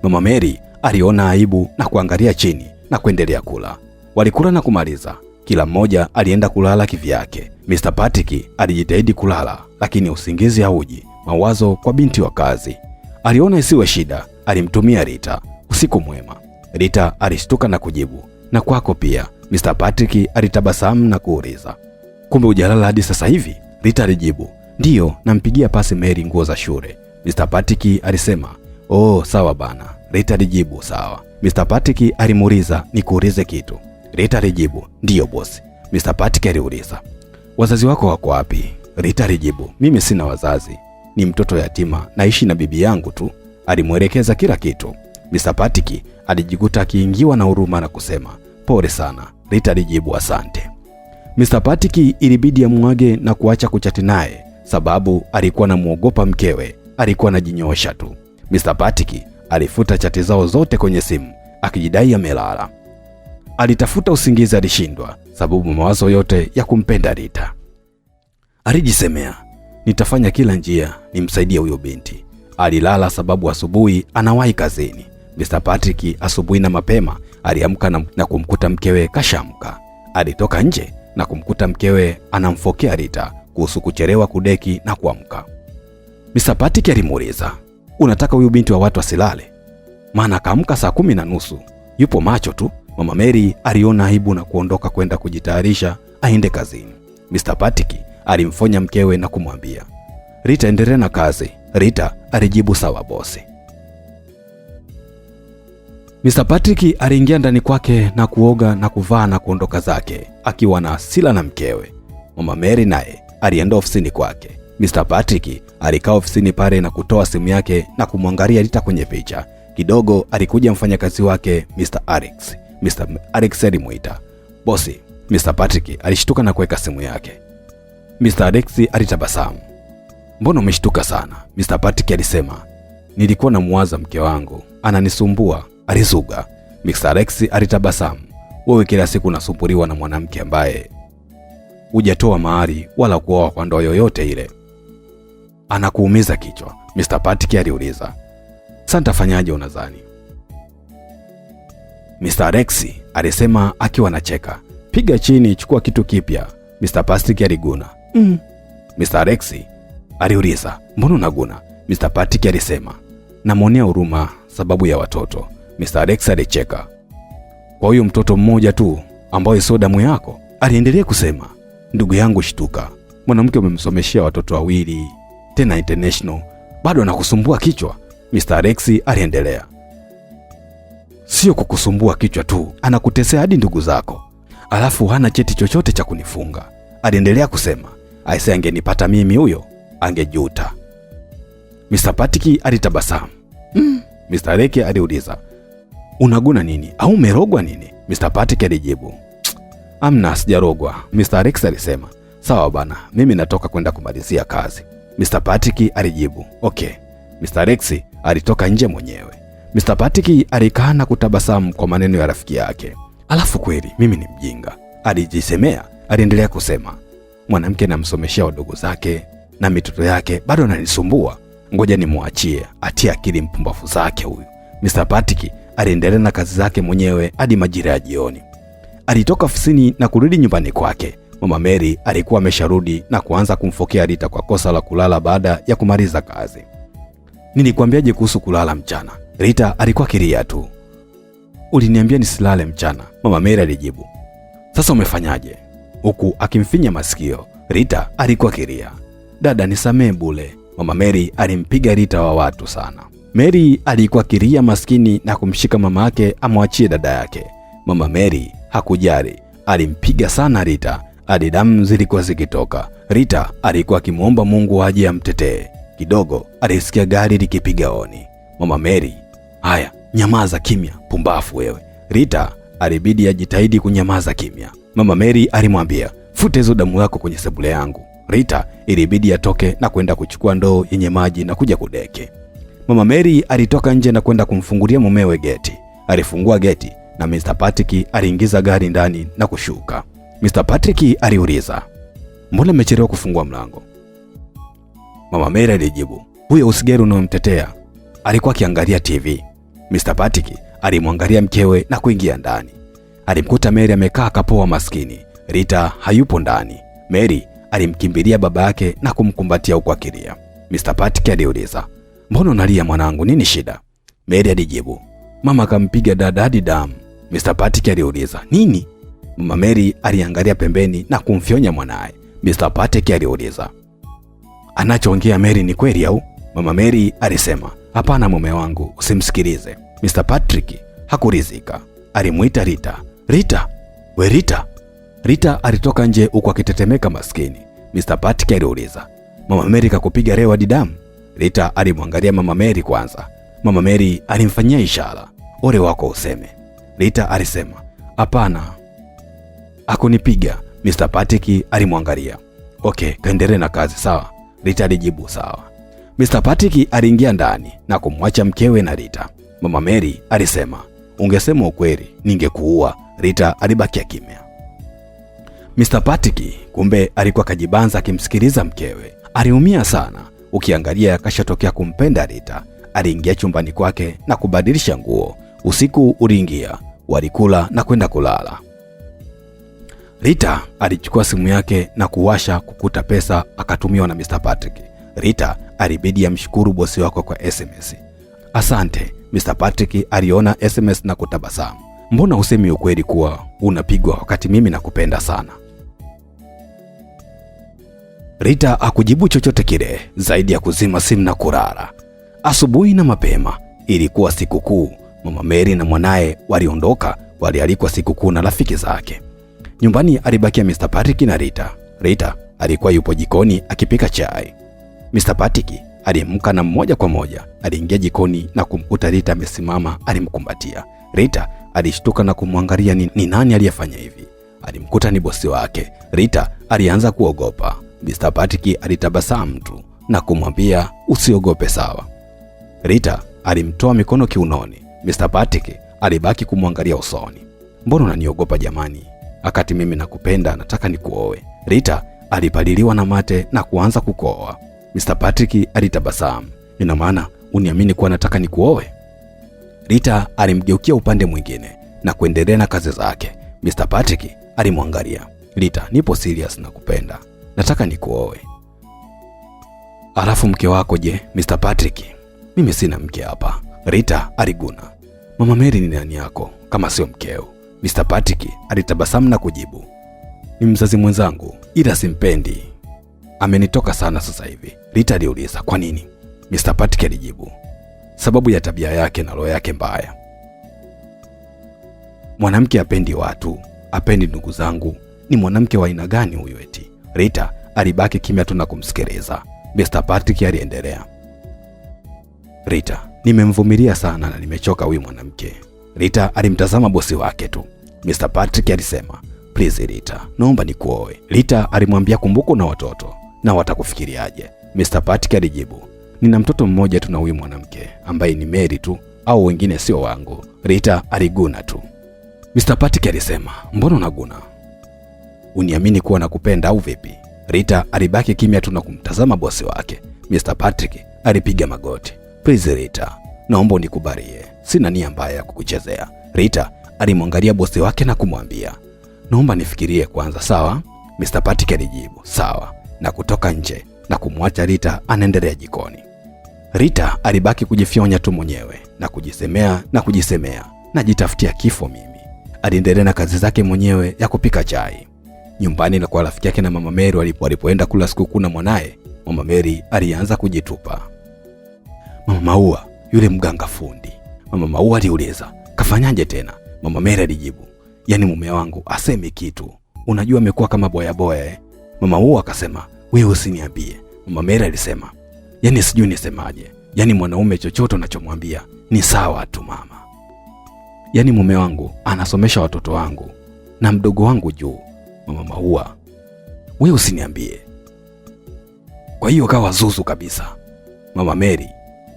Mama Mary aliona aibu na kuangalia chini na kuendelea kula. Walikula na kumaliza, kila mmoja alienda kulala kivyake. Mr. Patrick alijitahidi kulala, lakini usingizi hauji. Mawazo kwa binti wa kazi. Aliona isiwe shida, alimtumia Rita, usiku mwema. Rita alishtuka na kujibu, na kwako pia. Mr. Patrick alitabasamu na kuuliza, kumbe hujalala hadi sasa hivi? Rita alijibu, ndiyo, nampigia pasi Mary nguo za shule. Mr. Patrick alisema, oh sawa bana. Rita alijibu, sawa. Mr. Patrick alimuuliza, nikuulize kitu? Rita alijibu, ndiyo bosi. Mr. Patrick aliuliza, wazazi wako wako wapi? Rita alijibu, mimi sina wazazi, ni mtoto yatima, naishi na bibi yangu tu. Alimuelekeza kila kitu. Mr. Patrick alijikuta akiingiwa na huruma na kusema, pole sana. Rita alijibu, asante. Mr. Patrick ilibidi amwage na kuacha kuchati naye, sababu alikuwa anamuogopa mkewe, alikuwa anajinyosha tu. Mr. Patrick alifuta chati zao zote kwenye simu, akijidai amelala. Alitafuta usingizi, alishindwa sababu mawazo yote ya kumpenda Rita. Alijisemea, nitafanya kila njia nimsaidie huyo binti. Alilala sababu asubuhi anawahi kazini. Mr. Patrick asubuhi na mapema aliamka na kumkuta mkewe kashamka. Alitoka nje na kumkuta mkewe anamfokea Rita kuhusu kuchelewa kudeki na kuamka. Mr. Patrick alimuuliza, unataka huyu binti wa watu asilale? Maana kaamka saa 10:30, yupo macho tu. Mama Mary aliona aibu na kuondoka kwenda kujitayarisha aende kazini. Mr. Patrick alimfonya mkewe na kumwambia, Rita, endelea na kazi. Rita alijibu, sawa bosi. Mr. Patrick aliingia ndani kwake na kuoga na kuvaa na kuondoka zake akiwa na hasira na mkewe. Mama Mary naye alienda ofisini kwake. Mr. Patrick alikaa ofisini pale na kutoa simu yake na kumwangalia Rita kwenye picha. Kidogo alikuja mfanyakazi wake Mr. Alex. Mr. Alex alimuita, bosi. Mr. Patrick alishtuka na kuweka simu yake. Mr. Alex alitabasamu. Mbona umeshtuka sana? Mr. Patrick alisema, nilikuwa namuwaza mke wangu, ananisumbua, alizuga. Mr. Alex alitabasamu. Wewe kila siku unasumbuliwa na mwanamke ambaye hujatoa mahari wala kuoa kwa ndoa yoyote ile. Anakuumiza kichwa? Mr. Patrick aliuliza. Sasa nitafanyaje unadhani? Mr. Alex alisema akiwa anacheka. Piga chini, chukua kitu kipya. Mr. Patrick aliguna. Mr. Alex aliuliza, mbona unaguna? Mr. Patrick alisema, namuonea huruma sababu ya watoto. Mr. Alex alicheka. Kwa huyo mtoto mmoja tu ambaye sio damu yako? Aliendelea kusema, ndugu yangu shtuka. Mwanamke umemsomeshia watoto 2 tena international, bado anakusumbua kichwa? Mr. Alex aliendelea, sio kukusumbua kichwa tu, anakutesea hadi ndugu zako. Alafu hana cheti chochote cha kunifunga. Aliendelea kusema, aise, angenipata mimi huyo angejuta. Mr. Patrick alitabasamu. Mr. Alex aliuliza, unaguna nini au umerogwa nini? Mr. Patrick alijibu, amna, sijarogwa. Mr. Alex alisema, sawa bana, mimi natoka kwenda kumalizia kazi. Mr. Patrick alijibu, okay. Mr. Alex alitoka nje mwenyewe. Mr. Patrick alikaa na kutabasamu kwa maneno ya rafiki yake. Alafu kweli mimi ni mjinga, alijisemea. Aliendelea kusema, mwanamke namsomeshia wadogo zake na mitoto yake bado ananisumbua. Ngoja nimwachie atie akili mpumbavu zake huyu. Mr. Patrick aliendelea na kazi zake mwenyewe hadi majira ya jioni. Alitoka ofisini na kurudi nyumbani kwake. Mama Mary alikuwa amesharudi na kuanza kumfokea Rita kwa kosa la kulala baada ya kumaliza kazi. Nilikwambiaje kuhusu kulala mchana? Rita alikuwa kilia tu. Uliniambia nisilale mchana, Mama Mary alijibu. Sasa umefanyaje? Huku akimfinya masikio. Rita alikuwa kilia. Dada nisamee bule. Mama Mary alimpiga Rita wa watu sana. Mary alikuwa kilia maskini na kumshika mama yake amwachie dada yake. Mama Mary hakujali, alimpiga sana Rita hadi damu zilikuwa zikitoka. Rita alikuwa akimuomba Mungu aje amtetee. Kidogo alisikia gari likipiga honi. Mama Mary, haya nyamaza kimya, pumbafu wewe. Rita alibidi ajitahidi kunyamaza kimya. Mama Mary alimwambia, futa hizo damu yako kwenye sebule yangu. Rita ilibidi atoke na kwenda kuchukua ndoo yenye maji na kuja kudeke. Mama Mary alitoka nje na kwenda kumfungulia mumewe geti. Alifungua geti na Mr. Patrick aliingiza gari ndani na kushuka. Mr. Patrick aliuliza, mbona umechelewa kufungua mlango? Mama Mary alijibu, huyo usigeri unaomtetea alikuwa akiangalia TV. Mr. Patrick alimwangalia mkewe na kuingia ndani. Alimkuta Mary amekaa kapoa maskini. Rita hayupo ndani. Mary alimkimbilia baba yake na kumkumbatia huko akilia. Mr. Patrick aliuliza, mbona unalia mwanangu, nini shida? Mary alijibu, mama akampiga dada hadi damu. Mr. Patrick aliuliza, nini? Mama Mary aliangalia pembeni na kumfyonya mwanae. Mr. Patrick aliuliza, anachoongea Mary ni kweli au? Mama Mary alisema, hapana mume wangu, usimsikilize. Mr. Patrick hakuridhika. Alimuita Rita. Rita, we Rita. Rita alitoka nje huku akitetemeka maskini. Mr. Patrick aliuliza, Mama Mary kakupiga leo hadi damu? Rita alimwangalia Mama Mary kwanza. Mama Mary alimfanyia ishara, ole wako useme. Rita alisema, hapana, hakunipiga. Mr. Patrick alimwangalia. Okay, kaendelee na kazi sawa? Rita alijibu sawa. Mr. Patrick aliingia ndani na kumwacha mkewe na Rita. Mama Mary alisema, ungesema ukweli, ningekuua. Rita alibakia kimya. Mr. Patrick kumbe alikuwa kajibanza akimsikiliza mkewe. Aliumia sana. Ukiangalia akashatokea kumpenda Rita. Aliingia chumbani kwake na kubadilisha nguo. Usiku uliingia, walikula na kwenda kulala. Rita alichukua simu yake na kuwasha kukuta pesa akatumiwa na Mr. Patrick. Rita alibidi amshukuru bosi wako kwa SMS. Asante. Mr. Patrick aliona SMS na kutabasamu. Mbona usemi ukweli kuwa unapigwa wakati mimi nakupenda sana? Rita hakujibu chochote kile zaidi ya kuzima simu na kulala. Asubuhi na mapema, ilikuwa sikukuu. Mama Mary na mwanae waliondoka, walialikwa sikukuu na rafiki zake. Nyumbani alibakia Mr. Patrick na Rita. Rita alikuwa yupo jikoni akipika chai. Mr. Patrick aliamka na moja kwa moja aliingia jikoni na kumkuta Rita amesimama, alimkumbatia. Rita alishtuka na kumwangalia ni nani aliyefanya hivi. Alimkuta ni bosi wake. Rita alianza kuogopa. Mr. Patrick alitabasamu tu na kumwambia usiogope, sawa. Rita alimtoa mikono kiunoni. Mr. Patrick alibaki kumwangalia usoni. Mbona unaniogopa jamani? Akati mimi nakupenda, nataka nikuoe. Rita alipaliliwa na mate na kuanza kukoa. Mr. Patrick alitabasamu. Ina maana uniamini kuwa nataka nikuoe? Rita alimgeukia upande mwingine na kuendelea na kazi zake. Mr. Patrick alimwangalia. Rita, nipo serious na kupenda. Nataka nikuoe. Alafu mke wako je, Mr. Patrick? Mimi sina mke hapa. Rita aliguna. Mama Mary ni nani yako kama sio mkeo? Mr. Patrick alitabasamu na kujibu. Ni mzazi mwenzangu ila simpendi. Amenitoka sana sasa hivi. Rita aliuliza kwa nini? Mr. Patrick alijibu. Sababu ya tabia yake na roho yake mbaya. Mwanamke apendi watu, apendi ndugu zangu. Ni mwanamke wa aina gani huyu eti? Rita alibaki kimya tu na kumsikiliza. Mr. Patrick aliendelea. Rita, nimemvumilia sana na nimechoka huyu mwanamke. Rita alimtazama bosi wake tu. Mr. Patrick alisema, please Rita, naomba nikuoe. Rita alimwambia kumbuka na watoto na watakufikiriaje? Mr. Patrick alijibu, nina mtoto mmoja tu na huyu mwanamke ambaye ni Mary tu, au wengine sio wangu. Rita aliguna tu. Mr. Patrick alisema, mbona unaguna? Uniamini kuwa nakupenda au vipi? Rita alibaki kimya tu na kumtazama bosi wake. Mr. Patrick alipiga magoti. Please Rita, naomba unikubalie. Sina nia mbaya ya kukuchezea. Rita alimwangalia bosi wake na kumwambia, naomba nifikirie kwanza, sawa? Mr. Patrick alijibu, sawa, na kutoka nje na kumwacha Rita anaendelea jikoni. Rita alibaki kujifyonya tu mwenyewe na kujisemea, najitafutia kifo mimi. Aliendelea na kazi zake mwenyewe ya kupika chai. Nyumbani na kwa rafiki yake na Mama Mary walipoenda kula sikukuu na mwanae, Mama Mary alianza kujitupa. Mama Maua, yule mganga fundi. Mama Maua aliuliza, kafanyaje tena? Mama Mary alijibu, yani mume wangu asemi kitu. Unajua amekuwa kama boya eh? Mama Maua akasema, wewe usiniambie. Mama Mary alisema, yani sijui nisemaje. Yani mwanaume chochote unachomwambia ni sawa tu mama. Yani mume wangu anasomesha watoto wangu na mdogo wangu juu. Mama Maua, wewe usiniambie. Kwa hiyo kawa zuzu kabisa. Mama Mary,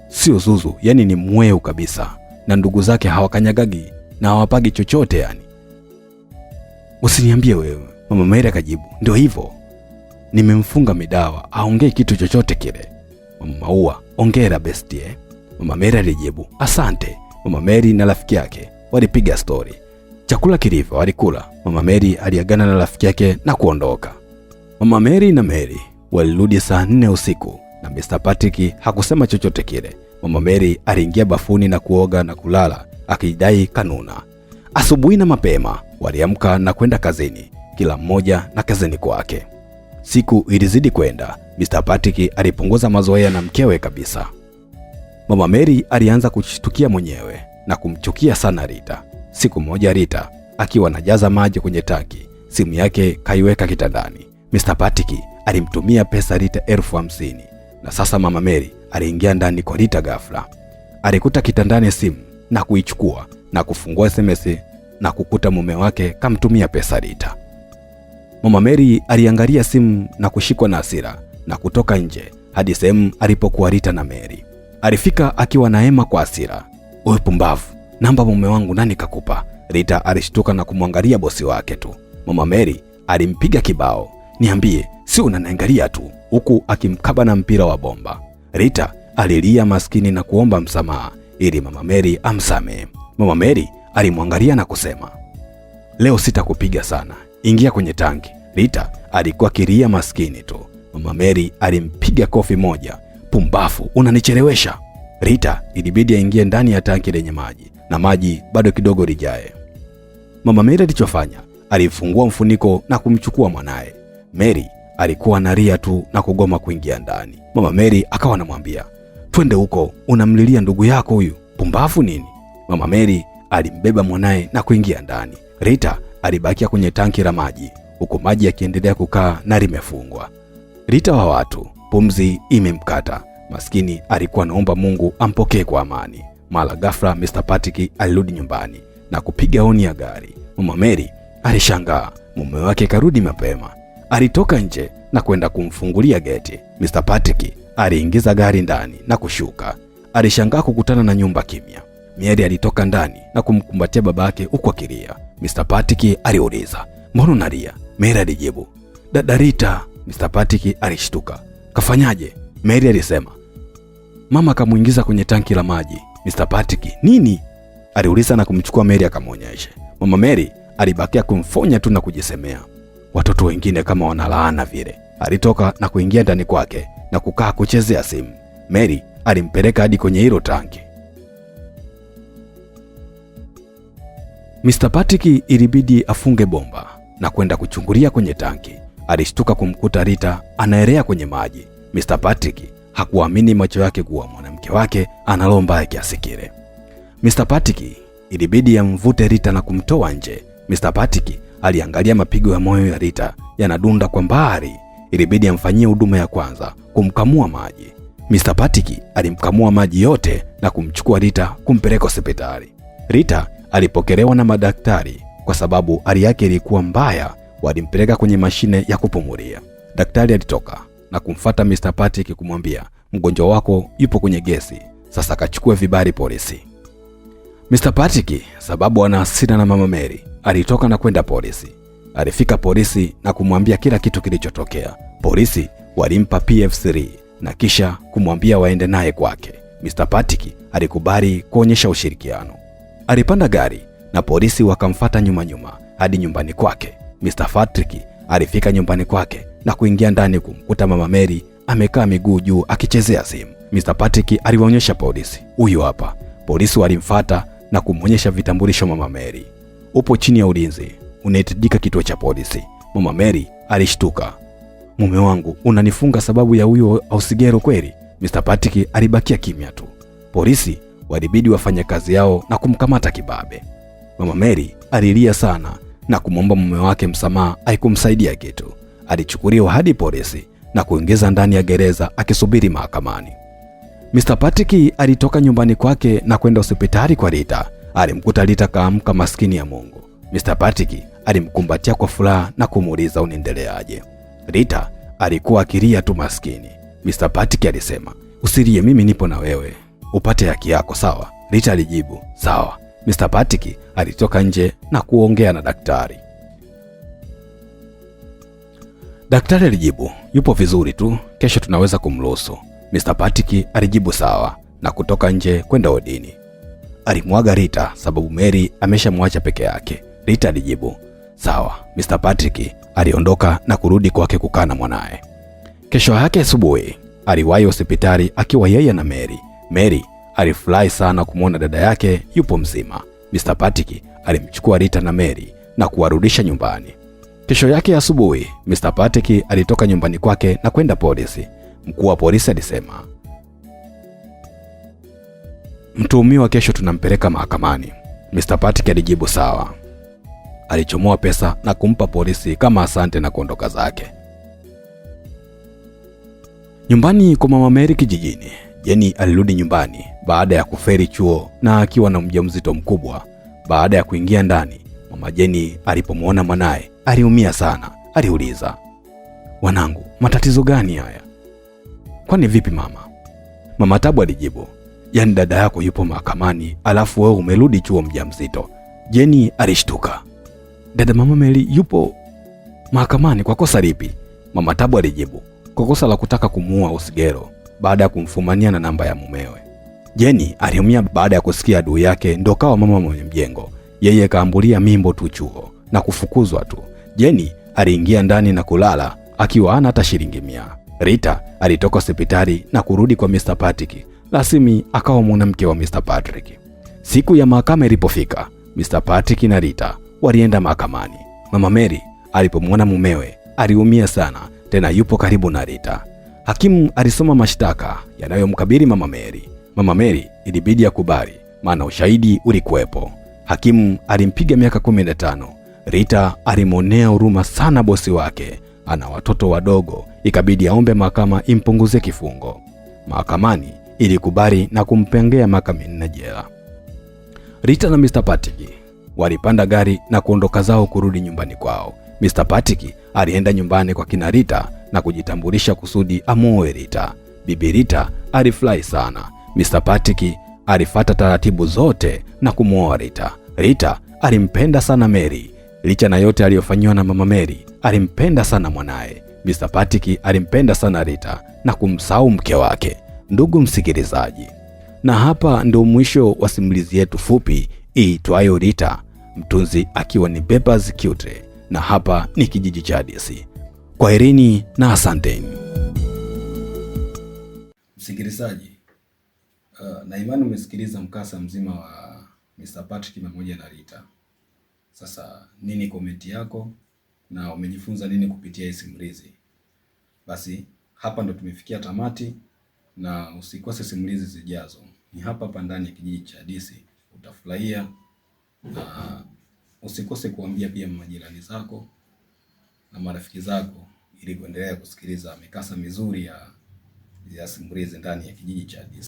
sio zuzu, yani ni mweu kabisa. Na ndugu zake hawakanyagagi na hawapagi chochote yani. Usiniambie wewe. Mama Mary akajibu, ndio hivyo. Nimemfunga midawa, aongee kitu chochote kile. Mama Maua, ongera bestie. Mama Mary alijibu, asante. Mama Mary na rafiki yake walipiga story. Chakula kilivyo walikula. Mama Mary aliagana na rafiki yake na kuondoka. Mama Mary na Mary walirudi saa 4 usiku na Mr. Patrick hakusema chochote kile. Mama Mary aliingia bafuni na kuoga na kulala akidai kanuna. Asubuhi na mapema waliamka na kwenda kazini, kila mmoja na kazini kwake. Siku ilizidi kwenda. Mr. Patrick alipunguza mazoea na mkewe kabisa. Mama Mary alianza kushtukia mwenyewe na kumchukia sana Rita. Siku moja Rita akiwa anajaza maji kwenye tanki, simu yake kaiweka kitandani. Mr. Patrick alimtumia pesa Rita 50,000 na sasa Mama Mary aliingia ndani kwa Rita ghafla. Alikuta kitandani simu na kuichukua na kufungua SMS na kukuta mume wake kamtumia pesa Rita. Mama Mary aliangalia simu na kushikwa na hasira na kutoka nje hadi sehemu alipokuwa Rita na Mary. Alifika akiwa na hema kwa hasira. Wewe pumbavu, namba mume wangu nani kakupa? Rita alishtuka na kumwangalia bosi wake tu. Mama Mary alimpiga kibao. Niambie, si unaniangalia tu, huku akimkaba na mpira wa bomba. Rita alilia maskini na kuomba msamaha ili Mama Mary amsamehe. Mama Mary alimwangalia na kusema, leo sitakupiga sana, ingia kwenye tanki. Rita alikuwa kilia maskini tu. Mama Mary alimpiga kofi moja. Pumbafu, unanichelewesha. Rita ilibidi aingie ndani ya tanki lenye maji na maji bado kidogo lijae. Mama Mary alichofanya, alifungua mfuniko na kumchukua mwanae. Mary alikuwa analia tu na kugoma kuingia ndani. Mama Mary akawa anamwambia, twende huko, unamlilia ndugu yako huyu, pumbafu nini? Mama Mary alimbeba mwanae na kuingia ndani. Rita alibakia kwenye tanki la maji huko maji yakiendelea kukaa na limefungwa. Rita wa watu, pumzi imemkata. Maskini alikuwa anaomba Mungu ampokee kwa amani. Mara ghafla Mr. Patrick alirudi nyumbani na kupiga honi ya gari. Mama Mary alishangaa, mume wake karudi mapema. Alitoka nje na kwenda kumfungulia geti. Mr. Patrick aliingiza gari ndani na kushuka. Alishangaa kukutana na nyumba kimya. Mary alitoka ndani na kumkumbatia babake huko akilia. Mr. Patrick aliuliza, mbona unalia? Mary alijibu, dada Rita. Mr. Patrick alishtuka. Kafanyaje? Mary alisema, mama kamuingiza kwenye tanki la maji. Mr. Patrick, nini? Aliuliza na kumchukua Mary akamwonyesha. Mama Mary alibakia kumfonya tu na kujisemea, watoto wengine kama wanalaana vile. Alitoka na kuingia ndani kwake na kukaa kuchezea simu. Mary alimpeleka hadi kwenye hilo tanki. Mr. Patrick ilibidi afunge bomba na kwenda kuchungulia kwenye tanki. Alishtuka kumkuta Rita anaelea kwenye maji. Mr. Patrick hakuamini macho yake kuwa mwanamke wake ana roho mbaya kiasi kile. Mr. Patrick ilibidi amvute Rita na kumtoa nje. Mr. Patrick aliangalia mapigo ya moyo ya Rita yanadunda kwa mbali. Ilibidi amfanyie huduma ya kwanza, kumkamua maji. Mr. Patrick alimkamua maji yote na kumchukua Rita kumpeleka hospitali. Rita alipokelewa na madaktari kwa sababu hali yake ilikuwa mbaya. Walimpeleka kwenye mashine ya kupumulia. Daktari alitoka na kumfuata Mr. Patrick kumwambia, mgonjwa wako yupo kwenye gesi, sasa kachukue vibali polisi. Mr. Patrick, sababu ana hasira na Mama Mary, alitoka na kwenda polisi. Alifika polisi na kumwambia kila kitu kilichotokea. Polisi walimpa PF3 na kisha kumwambia waende naye kwake. Mr. Patrick alikubali kuonyesha ushirikiano. Alipanda gari na polisi wakamfuata nyuma hadi nyumbani kwake. Mr. Patrick alifika nyumbani kwake na kuingia ndani kumkuta Mama Mary amekaa miguu juu akichezea simu. Mr. Patrick aliwaonyesha polisi, huyu hapa. Polisi walimfuata na kumwonyesha vitambulisho Mama Mary. Upo chini ya ulinzi, unahitajika kituo cha polisi. Mama Mary alishtuka. Mume wangu, unanifunga sababu ya huyo Ausigero kweli? Mr. Patrick alibakia kimya tu. Polisi walibidi wafanye kazi yao na kumkamata kibabe. Mama Mary alilia sana na kumwomba mume wake msamaha. Haikumsaidia kitu. Alichukuliwa hadi polisi na kuingizwa ndani ya gereza akisubiri mahakamani. Mr. Patrick alitoka nyumbani kwake na kwenda hospitali kwa Rita. Alimkuta Rita kaamka maskini ya Mungu. Mr. Patrick alimkumbatia kwa furaha na kumuuliza unaendeleaje. Rita alikuwa akilia tu maskini. Mr. Patrick alisema, usilie, mimi nipo na wewe, upate haki yako, sawa? Rita alijibu, sawa. Mr. Patrick alitoka nje na kuongea na daktari. Daktari alijibu, yupo vizuri tu, kesho tunaweza kumruhusu. Mr. Patrick alijibu sawa na kutoka nje kwenda wodini. Alimwaga Rita sababu Mary ameshamwacha peke yake. Rita alijibu, sawa. Mr. Patrick aliondoka na kurudi kwake kukaa na mwanae. Kesho yake asubuhi aliwahi hospitali akiwa yeye na Mary. Mary alifurahi sana kumwona dada yake yupo mzima. Mr. Patrick alimchukua Rita na Mary na kuwarudisha nyumbani. Kesho yake asubuhi Mr. Patrick alitoka nyumbani kwake na kwenda polisi. Mkuu wa polisi alisema, mtuhumiwa kesho tunampeleka mahakamani. Mr. Patrick alijibu sawa. Alichomoa pesa na kumpa polisi kama asante na kuondoka zake. Nyumbani kwa Mama Mary kijijini, Jenny alirudi nyumbani baada ya kuferi chuo na akiwa na mjamzito mkubwa. Baada ya kuingia ndani, Mama Jenny alipomwona mwanae aliumia sana. Aliuliza, wanangu, matatizo gani haya? Kwani vipi mama? Mama Tabu alijibu, yaani dada yako yupo mahakamani alafu wewe umerudi chuo mjamzito. Jeni alishtuka. Dada mama Mary yupo mahakamani kwa kosa lipi? Mama Tabu alijibu, kwa kosa la kutaka kumuua Osigero baada ya kumfumania na namba ya mumewe. Jeni aliumia baada ya kusikia adui yake ndo kawa mama mwenye mjengo. Yeye kaambulia mimbo tu chuo na kufukuzwa tu. Jeni aliingia ndani na kulala akiwa hana hata shilingi 100. Rita alitoka hospitali na kurudi kwa Mr. Patrick. Rasmi akawa mwanamke wa Mr. Patrick. Siku ya mahakama ilipofika, Mr. Patrick na Rita walienda mahakamani. Mama Mary alipomwona mumewe aliumia sana, tena yupo karibu na Rita. Hakimu alisoma mashtaka yanayomkabili Mama Mary. Mama Mary ilibidi akubali, maana ushahidi ulikuwepo. Hakimu alimpiga miaka 15. Rita alimonea huruma sana bosi wake, ana watoto wadogo, ikabidi aombe mahakama impunguze kifungo. Mahakamani ilikubali na kumpengea miaka 4 jela. Rita na Mr. Patrick walipanda gari na kuondoka zao kurudi nyumbani kwao. Mr. Patrick alienda nyumbani kwa kina Rita na kujitambulisha kusudi amuoe Rita. Bibi Rita alifurahi sana. Mr. Patrick alifuata taratibu zote na kumuoa Rita. Rita alimpenda sana Mary. Licha na yote aliyofanywa na Mama Mary, alimpenda sana mwanae. Mr. Patrick alimpenda sana Rita na kumsahau mke wake. Ndugu msikilizaji, na hapa ndio mwisho wa simulizi yetu fupi iitwayo Rita, mtunzi akiwa ni Papers Cute, na hapa ni kijiji cha hadithi. Kwaherini na asanteni. Msikilizaji, na imani umesikiliza mkasa mzima wa Mr. Patrick pamoja na Rita. Sasa nini komenti yako na umejifunza nini kupitia hii simulizi? Basi hapa ndo tumefikia tamati, na usikose simulizi zijazo. Ni hapa ndani ya kijiji cha hadithi, utafurahia, na usikose kuambia pia majirani zako na marafiki zako ili kuendelea kusikiliza mikasa mizuri ya simulizi ndani ya kijiji cha hadithi.